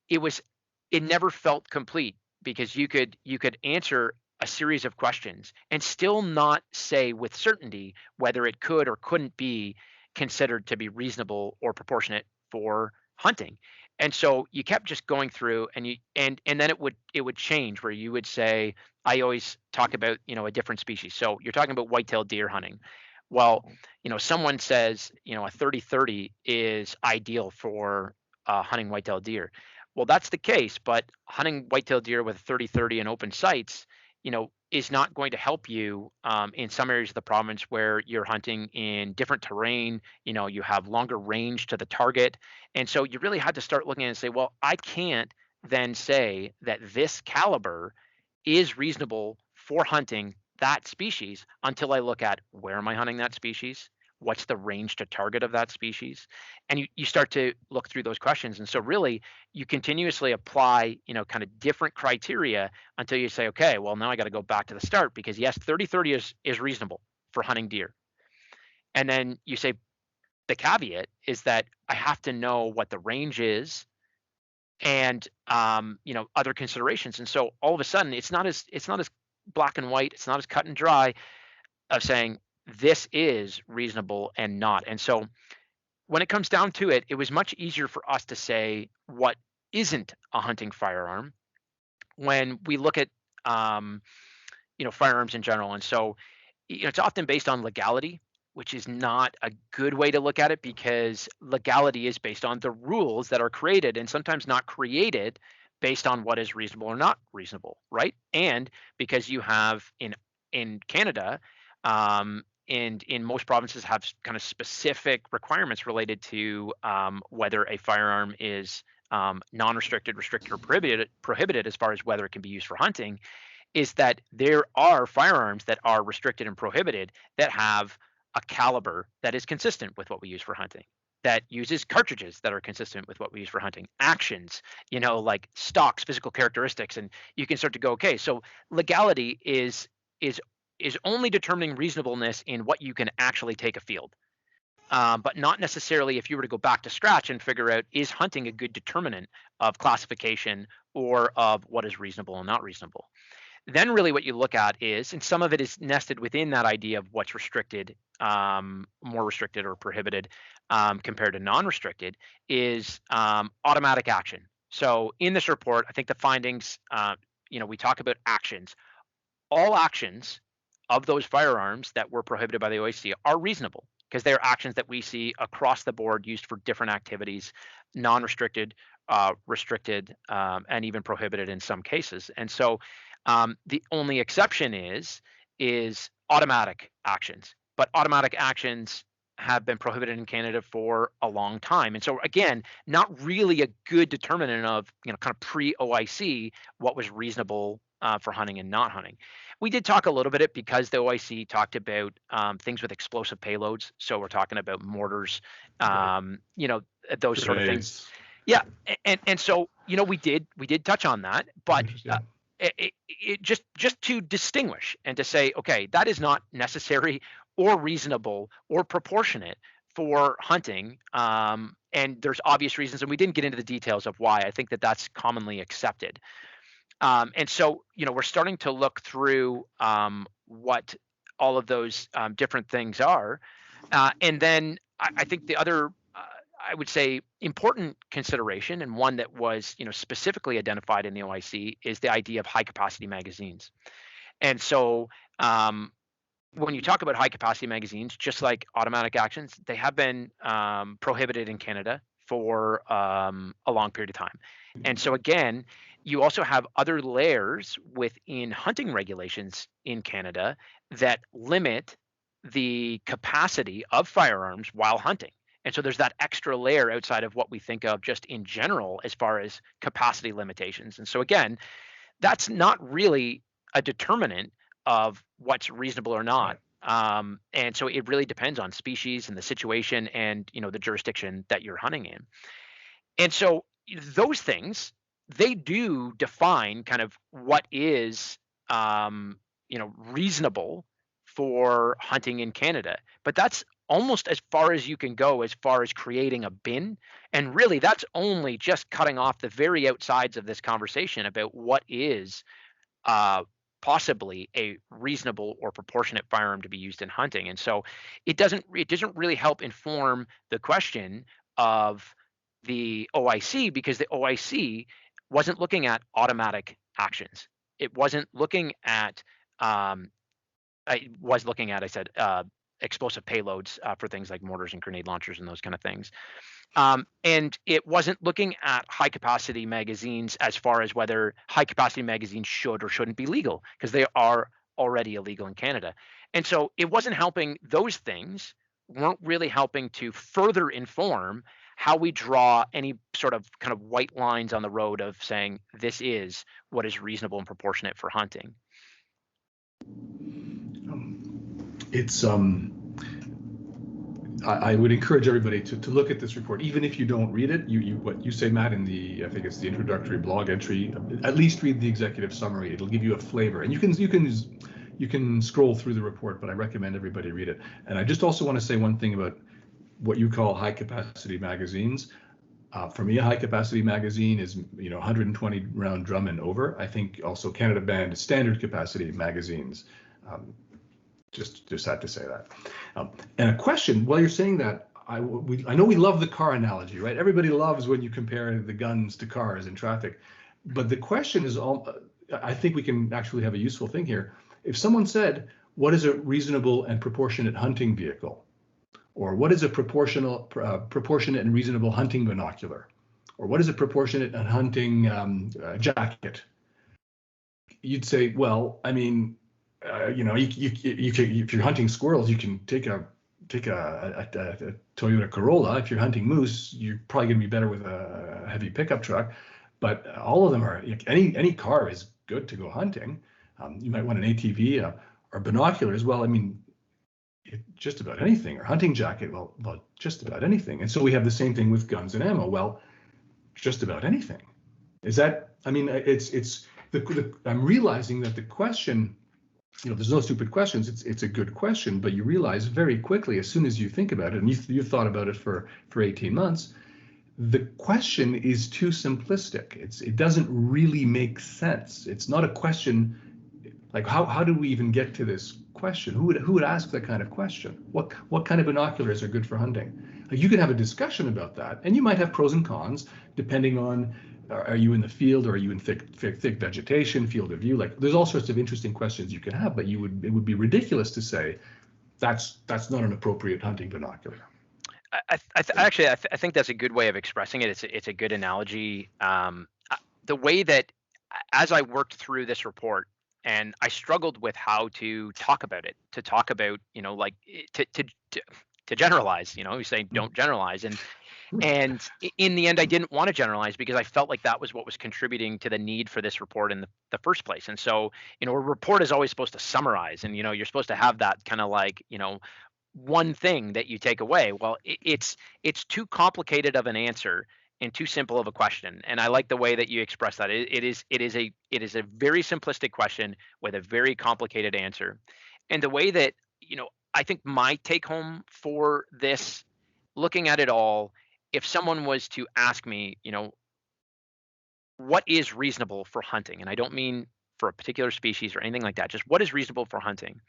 it never felt complete, because you could answer a series of questions and still not say with certainty whether it could or couldn't be considered to be reasonable or proportionate for hunting. And so you kept just going through, and then it would change, where you would say, I always talk about, a different species. So you're talking about white-tailed deer hunting. Well, someone says, a 30-30 is ideal for hunting white-tailed deer. Well, that's the case, but hunting white-tailed deer with 30-30 in open sights, is not going to help you in some areas of the province where you're hunting in different terrain. You have longer range to the target. And so you really had to start looking and say, well, I can't then say that this caliber is reasonable for hunting that species until I look at where am I hunting that species? What's the range to target of that species? And you start to look through those questions. And so really you continuously apply, kind of different criteria until you say, okay, well, now I got to go back to the start, because yes, 30-30 is reasonable for hunting deer. And then you say the caveat is that I have to know what the range is and other considerations. And so all of a sudden it's not as black and white, it's not as cut and dry of saying this is reasonable and not. And so when it comes down to it, it was much easier for us to say what isn't a hunting firearm when we look at firearms in general. And so it's often based on legality, which is not a good way to look at it, because legality is based on the rules that are created and sometimes not created based on what is reasonable or not reasonable, right? And because you have in Canada, and in most provinces have kind of specific requirements related to whether a firearm is non-restricted, restricted, or prohibited as far as whether it can be used for hunting, is that there are firearms that are restricted and prohibited that have a caliber that is consistent with what we use for hunting, that uses cartridges that are consistent with what we use for hunting, actions, like stocks, physical characteristics, and you can start to go, okay, so legality is only determining reasonableness in what you can actually take a field. But not necessarily if you were to go back to scratch and figure out, is hunting a good determinant of classification or of what is reasonable and not reasonable. Then really what you look at is, and some of it is nested within that idea of what's restricted, more restricted or prohibited compared to non-restricted, is automatic action. So in this report, I think the findings, we talk about actions. All actions of those firearms that were prohibited by the OAC are reasonable, because they are actions that we see across the board used for different activities, non-restricted, restricted, and even prohibited in some cases. And so the only exception is automatic actions, but automatic actions have been prohibited in Canada for a long time. And so again, not really a good determinant of, kind of pre-OIC, what was reasonable for hunting and not hunting. We did talk a little bit because the OIC talked about things with explosive payloads. So we're talking about mortars, those sort of things. Yeah, and so we did touch on that, but it just to distinguish and to say, okay, that is not necessary or reasonable or proportionate for hunting, and there's obvious reasons, and we didn't get into the details of why. I think that that's commonly accepted. And so, we're starting to look through what all of those different things are. And then I think the other, I would say, important consideration, and one that was, specifically identified in the OIC, is the idea of high capacity magazines. And so when you talk about high capacity magazines, just like automatic actions, they have been prohibited in Canada for a long period of time. And so again, you also have other layers within hunting regulations in Canada that limit the capacity of firearms while hunting. And so there's that extra layer outside of what we think of just in general as far as capacity limitations. And so again, that's not really a determinant of what's reasonable or not. And so it really depends on species and the situation and, the jurisdiction that you're hunting in. And so those things, they do define kind of what is, reasonable for hunting in Canada. But that's almost as far as you can go as far as creating a bin. And really, that's only just cutting off the very outsides of this conversation about what is possibly a reasonable or proportionate firearm to be used in hunting. And so it doesn't really help inform the question of the OIC, because the OIC wasn't looking at automatic actions. It wasn't looking at explosive payloads for things like mortars and grenade launchers and those kind of things. And it wasn't looking at high capacity magazines as far as whether high capacity magazines should or shouldn't be legal, because they are already illegal in Canada. And so it wasn't helping, those things weren't really helping to further inform how we draw any sort of kind of white lines on the road of saying this is what is reasonable and proportionate for hunting. It's I would encourage everybody to look at this report, even if you don't read it. What you say, Matt, in the, I think it's the introductory blog entry, at least read the executive summary. It'll give you a flavor, and you can scroll through the report, but I recommend everybody read it. And I just also want to say one thing about what you call high capacity magazines. For me, a high capacity magazine is 120 round drum and over. I think also Canada banned standard capacity magazines. Just had to say that. And a question, while you're saying that, I know we love the car analogy, right? Everybody loves when you compare the guns to cars in traffic. But the question is, I think we can actually have a useful thing here. If someone said, what is a reasonable and proportionate hunting vehicle? Or what is a proportionate and reasonable hunting binocular? Or what is a proportionate and hunting jacket? You'd say, well, I mean, if you're hunting squirrels, you can take a Toyota Corolla. If you're hunting moose, you're probably going to be better with a heavy pickup truck. But all of them are, any car is good to go hunting. You might want an ATV or binoculars. Well, I mean, just about anything, or hunting jacket. Well, just about anything. And so we have the same thing with guns and ammo. Well, just about anything. Is that? I mean, I'm realizing that the question. There's no stupid questions. It's a good question, but you realize very quickly, as soon as you think about it, and you've thought about it for 18 months, the question is too simplistic. It doesn't really make sense. It's not a question like how do we even get to this question? Who would ask that kind of question? What kind of binoculars are good for hunting? Like, you can have a discussion about that, and you might have pros and cons depending on. Are you in the field, or are you in thick vegetation, field of view? Like, there's all sorts of interesting questions you can have, but it would be ridiculous to say that's not an appropriate hunting binocular. I think that's a good way of expressing it. It's a good analogy. The way that, as I worked through this report, and I struggled with how to talk about it, to generalize. You say don't generalize, and in the end, I didn't want to generalize because I felt like that was what was contributing to the need for this report in the first place. And so, a report is always supposed to summarize, and you're supposed to have that kind of like, one thing that you take away. Well, it's too complicated of an answer and too simple of a question. And I like the way that you express that. It is a very simplistic question with a very complicated answer. And the way that, I think my take home for this, looking at it all, if someone was to ask me, what is reasonable for hunting? And I don't mean for a particular species or anything like that, just what is reasonable for hunting?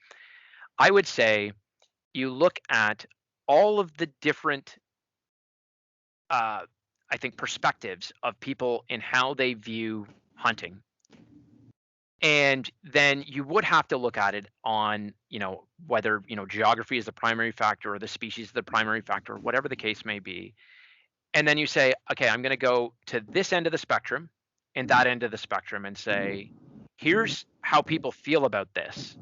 I would say you look at all of the different, I think, perspectives of people in how they view hunting. And then you would have to look at it on, whether, geography is the primary factor or the species is the primary factor, whatever the case may be. And then you say, okay, I'm going to go to this end of the spectrum and that end of the spectrum and say, here's how people feel about this.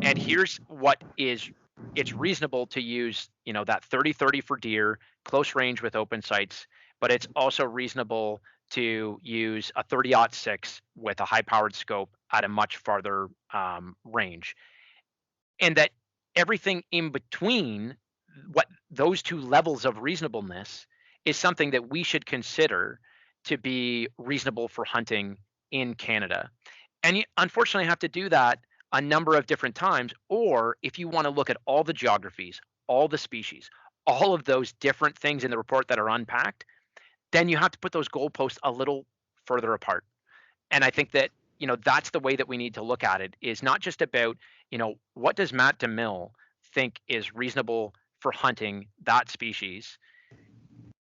And here's what it's reasonable to use, that 30-30 for deer, close range with open sights, but it's also reasonable to use a 30-06 with a high-powered scope at a much farther range. And that everything in between what those two levels of reasonableness is something that we should consider to be reasonable for hunting in Canada. And you unfortunately have to do that a number of different times, or if you want to look at all the geographies, all the species, all of those different things in the report that are unpacked, then you have to put those goalposts a little further apart. And I think that, that's the way that we need to look at it, is not just about, what does Matt DeMille think is reasonable for hunting that species?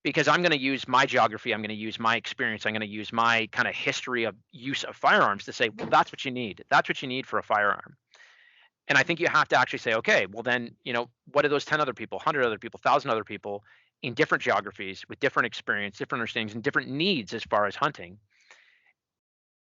Because I'm going to use my geography, I'm going to use my experience, I'm going to use my kind of history of use of firearms to say, well, that's what you need. That's what you need for a firearm. And I think you have to actually say, okay, well then, what are those 10 other people, 100 other people, 1,000 other people in different geographies with different experience, different understandings, and different needs as far as hunting?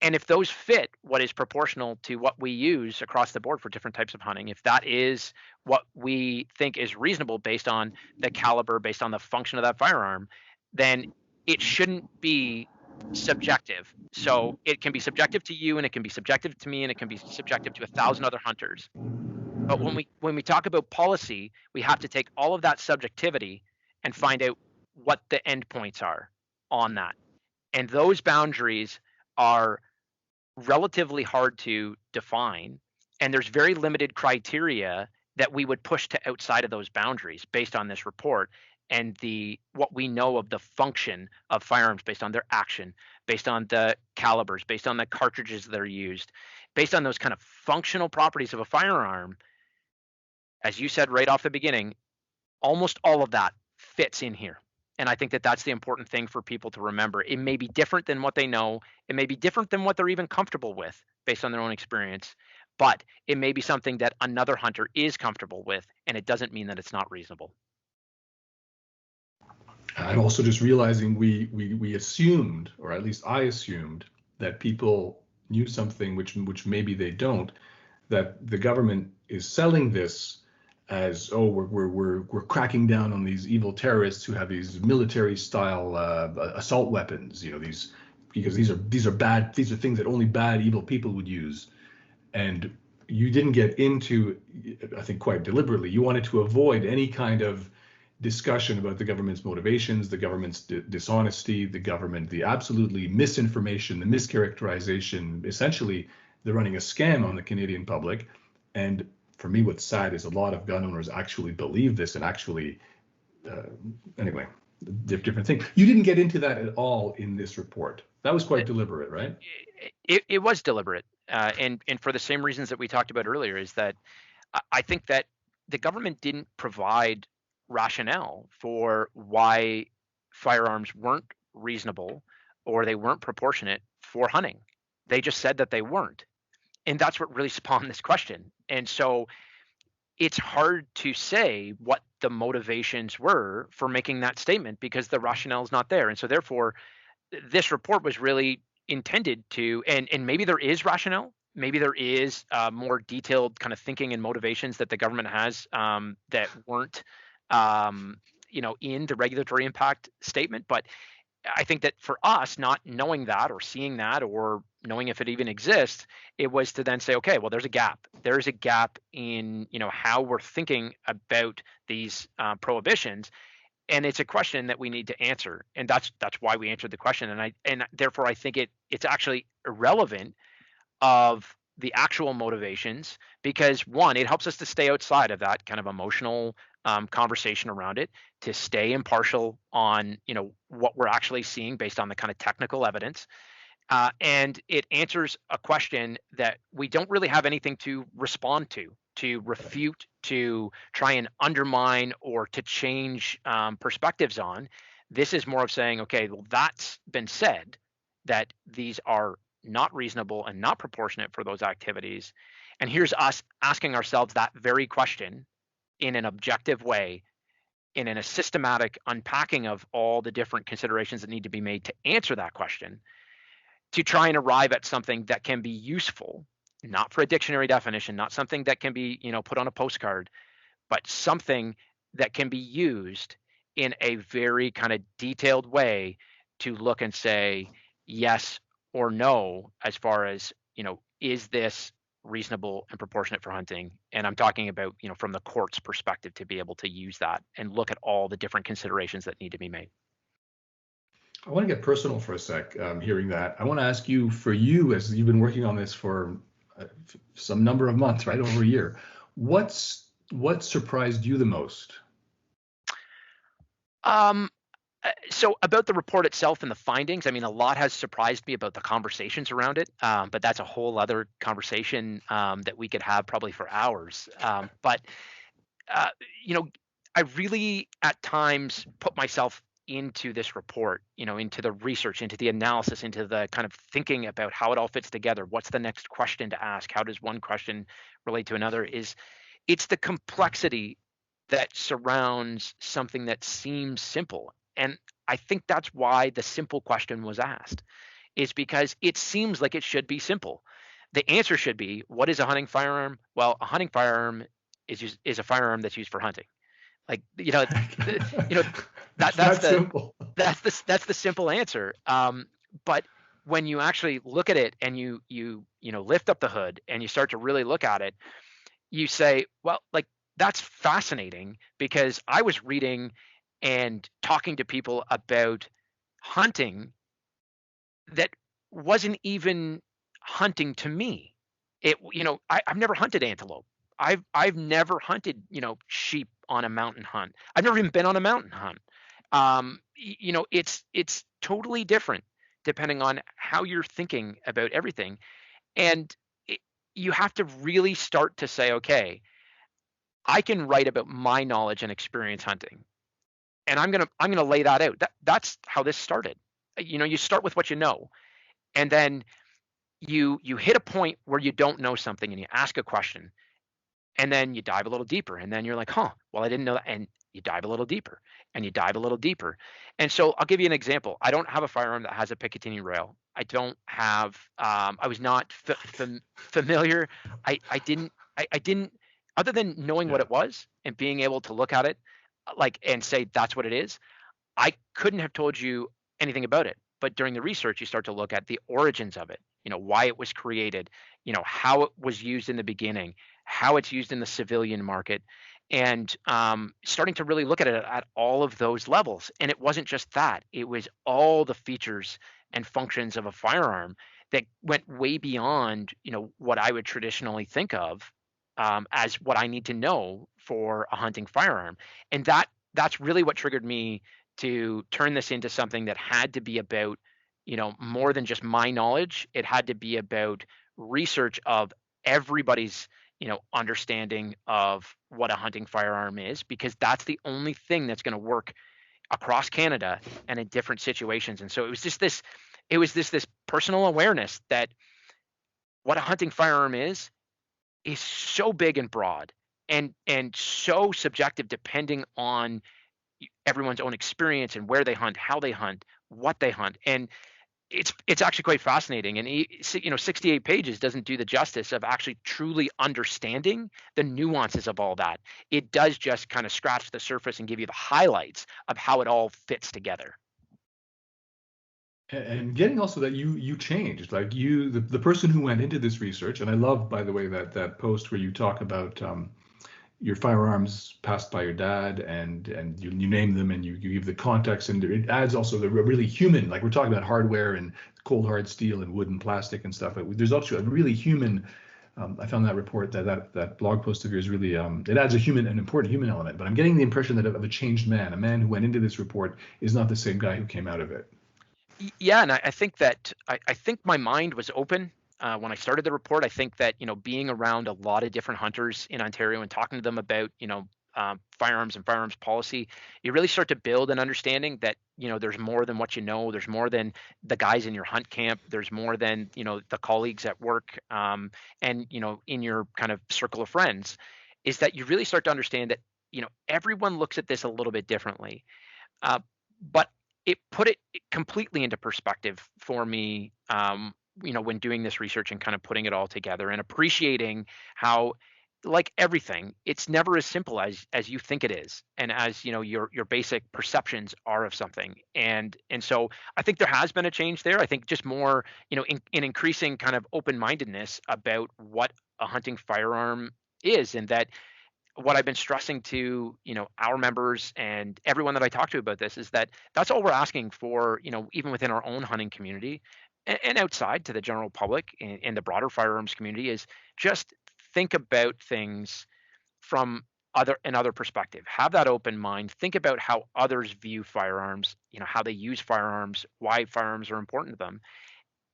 And if those fit what is proportional to what we use across the board for different types of hunting, if that is what we think is reasonable based on the caliber, based on the function of that firearm, then it shouldn't be subjective. So it can be subjective to you, and it can be subjective to me, and it can be subjective to 1,000 other hunters. But when we talk about policy, we have to take all of that subjectivity and find out what the endpoints are on that. And those boundaries are relatively hard to define, and there's very limited criteria that we would push to outside of those boundaries based on this report and what we know of the function of firearms based on their action, based on the calibers, based on the cartridges that are used, based on those kind of functional properties of a firearm. As you said right off the beginning, almost all of that fits in here. And I think that that's the important thing for people to remember. It may be different than what they know. It may be different than what they're even comfortable with based on their own experience, but it may be something that another hunter is comfortable with, and it doesn't mean that it's not reasonable. I'm also just realizing we assumed, or at least I assumed, that people knew something which maybe they don't, that the government is selling this as, oh, we're cracking down on these evil terrorists who have these military style assault weapons, because these are bad, these are things that only bad evil people would use. And you didn't get into, I think quite deliberately, you wanted to avoid any kind of discussion about the government's motivations, the government's dishonesty, the absolutely misinformation, the mischaracterization. Essentially, they're running a scam on the Canadian public. And for me, what's sad is a lot of gun owners actually believe this and actually, anyway, different thing. You didn't get into that at all in this report. That was quite deliberate, right? It was deliberate. And for the same reasons that we talked about earlier, is that I think that the government didn't provide rationale for why firearms weren't reasonable or they weren't proportionate for hunting. They just said that they weren't. And that's what really spawned this question. And so it's hard to say what the motivations were for making that statement because the rationale is not there. And so therefore, this report was really intended to, and maybe there is rationale, maybe there is more detailed kind of thinking and motivations that the government has that weren't, in the regulatory impact statement. But I think that for us, not knowing that or seeing that or knowing if it even exists, it was to then say, okay, well, there's a gap. There's a gap in, how we're thinking about these prohibitions. And it's a question that we need to answer. And that's why we answered the question. And therefore, I think it's actually irrelevant of the actual motivations because, one, it helps us to stay outside of that kind of emotional conversation around it, to stay impartial on what we're actually seeing based on the kind of technical evidence, and it answers a question that we don't really have anything to respond to refute, to try and undermine, or to change perspectives on. This is more of saying, okay, well, that's been said, that these are not reasonable and not proportionate for those activities, and here's us asking ourselves that very question in an objective way, in a systematic unpacking of all the different considerations that need to be made to answer that question, to try and arrive at something that can be useful, not for a dictionary definition, not something that can be, put on a postcard, but something that can be used in a very kind of detailed way to look and say yes or no, as far as, is this reasonable and proportionate for hunting? And I'm talking about, from the court's perspective, to be able to use that and look at all the different considerations that need to be made. I want to get personal for a sec, hearing that. I want to ask you, for you, as you've been working on this for some number of months, right, over a year, what surprised you the most? So about the report itself and the findings, I mean, a lot has surprised me about the conversations around it, but that's a whole other conversation that we could have probably for hours. But I really at times put myself into this report, into the research, into the analysis, into the kind of thinking about how it all fits together. What's the next question to ask? How does one question relate to another? It's the complexity that surrounds something that seems simple. And I think that's why the simple question was asked. is because it seems like it should be simple. The answer should be, what is a hunting firearm? Well, a hunting firearm is a firearm that's used for hunting. Like, you know that It's that's that the simple. that's the simple answer. But when you actually look at it and you lift up the hood and you start to really look at it, you say, well, like, that's fascinating, because I was reading and talking to people about hunting that wasn't even hunting to me. I've never hunted antelope. I've never hunted, sheep on a mountain hunt. I've never even been on a mountain hunt. It's totally different depending on how you're thinking about everything. And it, you have to really start to say, okay, I can write about my knowledge and experience hunting, and I'm gonna lay that out. That's how this started. You start with what you know, and then you hit a point where you don't know something, and you ask a question, and then you dive a little deeper, and then you're like, huh, well, I didn't know that. And you dive a little deeper, and you dive a little deeper. And so I'll give you an example. I don't have a firearm that has a Picatinny rail. I don't have, I was not familiar. I didn't, other than knowing what Yeah. it was and being able to look at it, like, and say that's what it is, I couldn't have told you anything about it. But during the research, you start to look at the origins of it, why it was created, how it was used in the beginning, how it's used in the civilian market, and starting to really look at it at all of those levels. And it wasn't just that, it was all the features and functions of a firearm that went way beyond, what I would traditionally think of as what I need to know for a hunting firearm. And that's really what triggered me to turn this into something that had to be about, more than just my knowledge. It had to be about research of everybody's, understanding of what a hunting firearm is, because that's the only thing that's going to work across Canada and in different situations. And so it was this personal awareness that what a hunting firearm is so big and broad, and so subjective depending on everyone's own experience and where they hunt, how they hunt, what they hunt. And it's actually quite fascinating. And 68 pages doesn't do the justice of actually truly understanding the nuances of all that. It does just kind of scratch the surface and give you the highlights of how it all fits together. And getting also that you changed, like the person who went into this research. And I love, by the way, that post where you talk about your firearms passed by your dad, and you name them, and you give the context, and it adds also the really human, like we're talking about hardware and cold hard steel and wood and plastic and stuff, but there's also a really human. I found that report, that blog post of yours, really it adds an important human element. But I'm getting the impression that of a changed man, a man who went into this report is not the same guy who came out of it. Yeah, and I think that I think my mind was open when I started the report. I think that, being around a lot of different hunters in Ontario and talking to them about, firearms and firearms policy, you really start to build an understanding that, there's more than what you know. There's more than the guys in your hunt camp. There's more than, the colleagues at work, and, in your kind of circle of friends. Is that you really start to understand that, everyone looks at this a little bit differently. Uh, but it put it completely into perspective for me, when doing this research and kind of putting it all together and appreciating how, like everything, it's never as simple as you think it is, and as your basic perceptions are of something. And so I think there has been a change there. I think just more, in increasing kind of open-mindedness about what a hunting firearm is, and that what I've been stressing to, our members and everyone that I talk to about this is that that's all we're asking for, even within our own hunting community, and outside to the general public and the broader firearms community, is just think about things from another perspective. Have that open mind. Think about how others view firearms, how they use firearms, why firearms are important to them.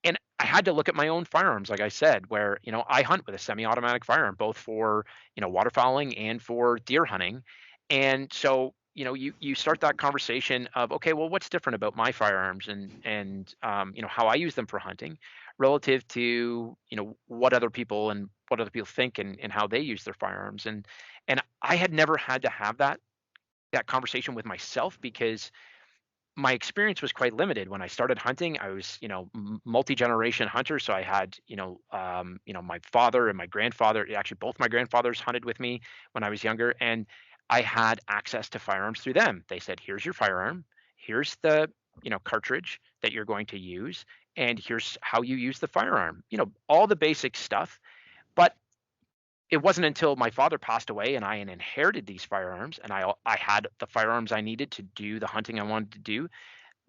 And I had to look at my own firearms, like I said, where, I hunt with a semi-automatic firearm, both for, waterfowling and for deer hunting. And so, you start that conversation of, okay, well, what's different about my firearms, and how I use them for hunting relative to, what other people think, and how they use their firearms. And I had never had to have that conversation with myself, because my experience was quite limited when I started hunting. I was, multi-generation hunter, so I had, my father and my grandfather. Actually, both my grandfathers hunted with me when I was younger, and I had access to firearms through them. They said, "Here's your firearm. Here's the, cartridge that you're going to use, and here's how you use the firearm." All the basic stuff. But it wasn't until my father passed away and I inherited these firearms, and I had the firearms I needed to do the hunting I wanted to do,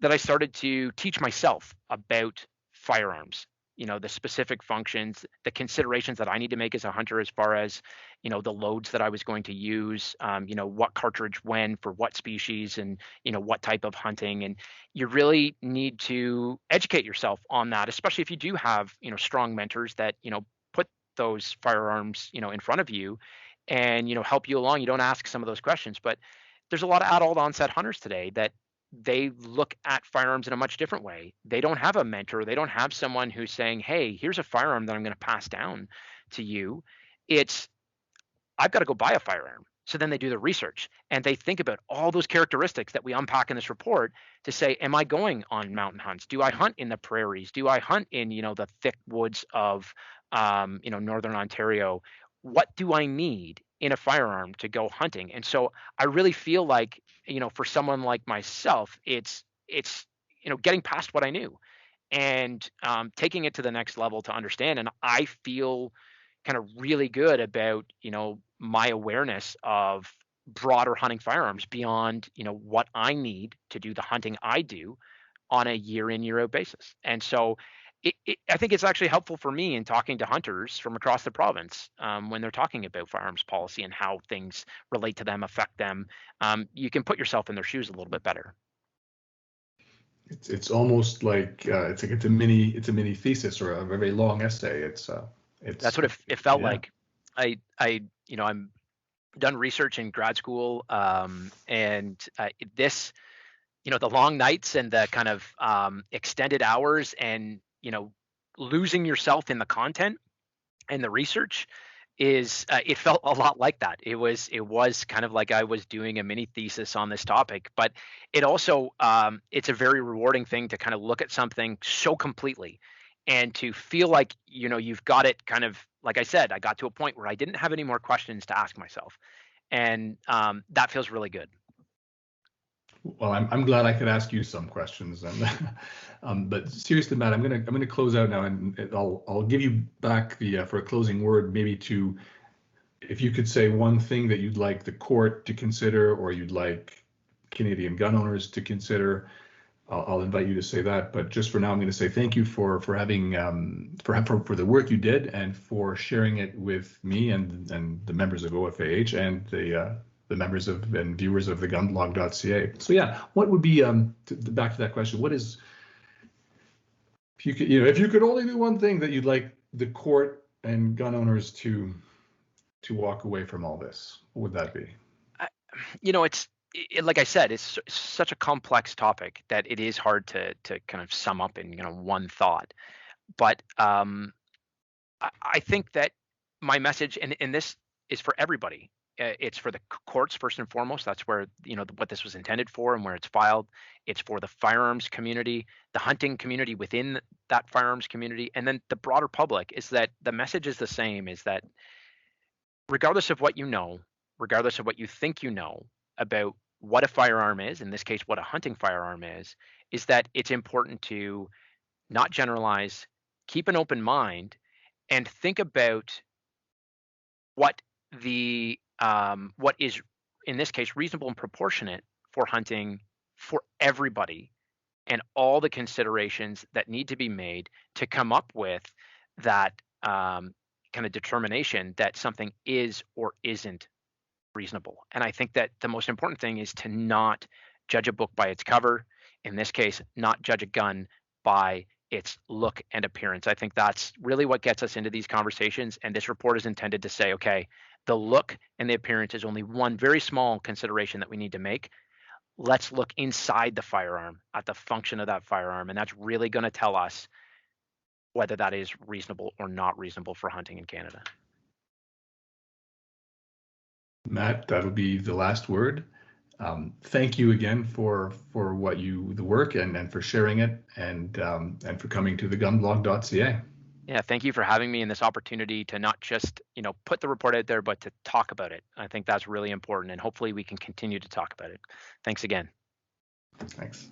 that I started to teach myself about firearms, the specific functions, the considerations that I need to make as a hunter, as far as, the loads that I was going to use, what cartridge when for what species, and, what type of hunting. And you really need to educate yourself on that, especially if you do have, strong mentors that, put those firearms, in front of you and, help you along. You don't ask some of those questions, but there's a lot of adult onset hunters today that they look at firearms in a much different way. They don't have a mentor. They don't have someone who's saying, "Hey, here's a firearm that I'm going to pass down to you." It's, I've got to go buy a firearm. So then they do the research and they think about all those characteristics that we unpack in this report to say, am I going on mountain hunts? Do I hunt in the prairies? Do I hunt in, the thick woods of, Northern Ontario? What do I need in a firearm to go hunting? And so I really feel like, for someone like myself, it's, getting past what I knew and taking it to the next level to understand. And I feel kind of really good about, my awareness of broader hunting firearms beyond, what I need to do the hunting I do on a year in, year out basis. And so I think it's actually helpful for me in talking to hunters from across the province, when they're talking about firearms policy and how things relate to them, affect them. You can put yourself in their shoes a little bit better. It's almost like it's a mini thesis or a very long essay. That's It's what it felt yeah. like. I'm done research in grad school, and this, the long nights and the kind of extended hours, and losing yourself in the content and the research is, it felt a lot like that. It was kind of like I was doing a mini thesis on this topic, but it also, it's a very rewarding thing to kind of look at something so completely and to feel like, you've got it kind of, like I said, I got to a point where I didn't have any more questions to ask myself, and that feels really good. Well, I'm glad I could ask you some questions, and but seriously, Matt, I'm gonna close out now, and I'll give you back the for a closing word, maybe to, if you could say one thing that you'd like the court to consider, or you'd like Canadian gun owners to consider. I'll invite you to say that, but just for now, I'm going to say thank you for having for the work you did and for sharing it with me and the members of OFAH and the members of and viewers of TheGunBlog.ca. So yeah, what would be back to that question? What is, if you could, if you could only do one thing that you'd like the court and gun owners to walk away from all this, what would that be? It's, like I said, it's such a complex topic that it is hard to kind of sum up in, one thought. But I think that my message, and this is for everybody. It's for the courts first and foremost. That's where, what this was intended for and where it's filed. It's for the firearms community, the hunting community within that firearms community, and then the broader public. Is that the message is the same? Is that regardless of what you know, regardless of what you think you know about what a firearm is, in this case, what a hunting firearm is that it's important to not generalize, keep an open mind, and think about what what is, in this case, reasonable and proportionate for hunting for everybody, and all the considerations that need to be made to come up with that kind of determination that something is or isn't reasonable. And I think that the most important thing is to not judge a book by its cover. In this case, not judge a gun by its look and appearance. I think that's really what gets us into these conversations. And this report is intended to say, okay, the look and the appearance is only one very small consideration that we need to make. Let's look inside the firearm at the function of that firearm. And that's really going to tell us whether that is reasonable or not reasonable for hunting in Canada. Matt, that'll be the last word. Thank you again for the work and for sharing it and for coming to TheGunBlog.ca. Yeah, thank you for having me and this opportunity to not just, put the report out there, but to talk about it. I think that's really important, and hopefully we can continue to talk about it. Thanks again. Thanks.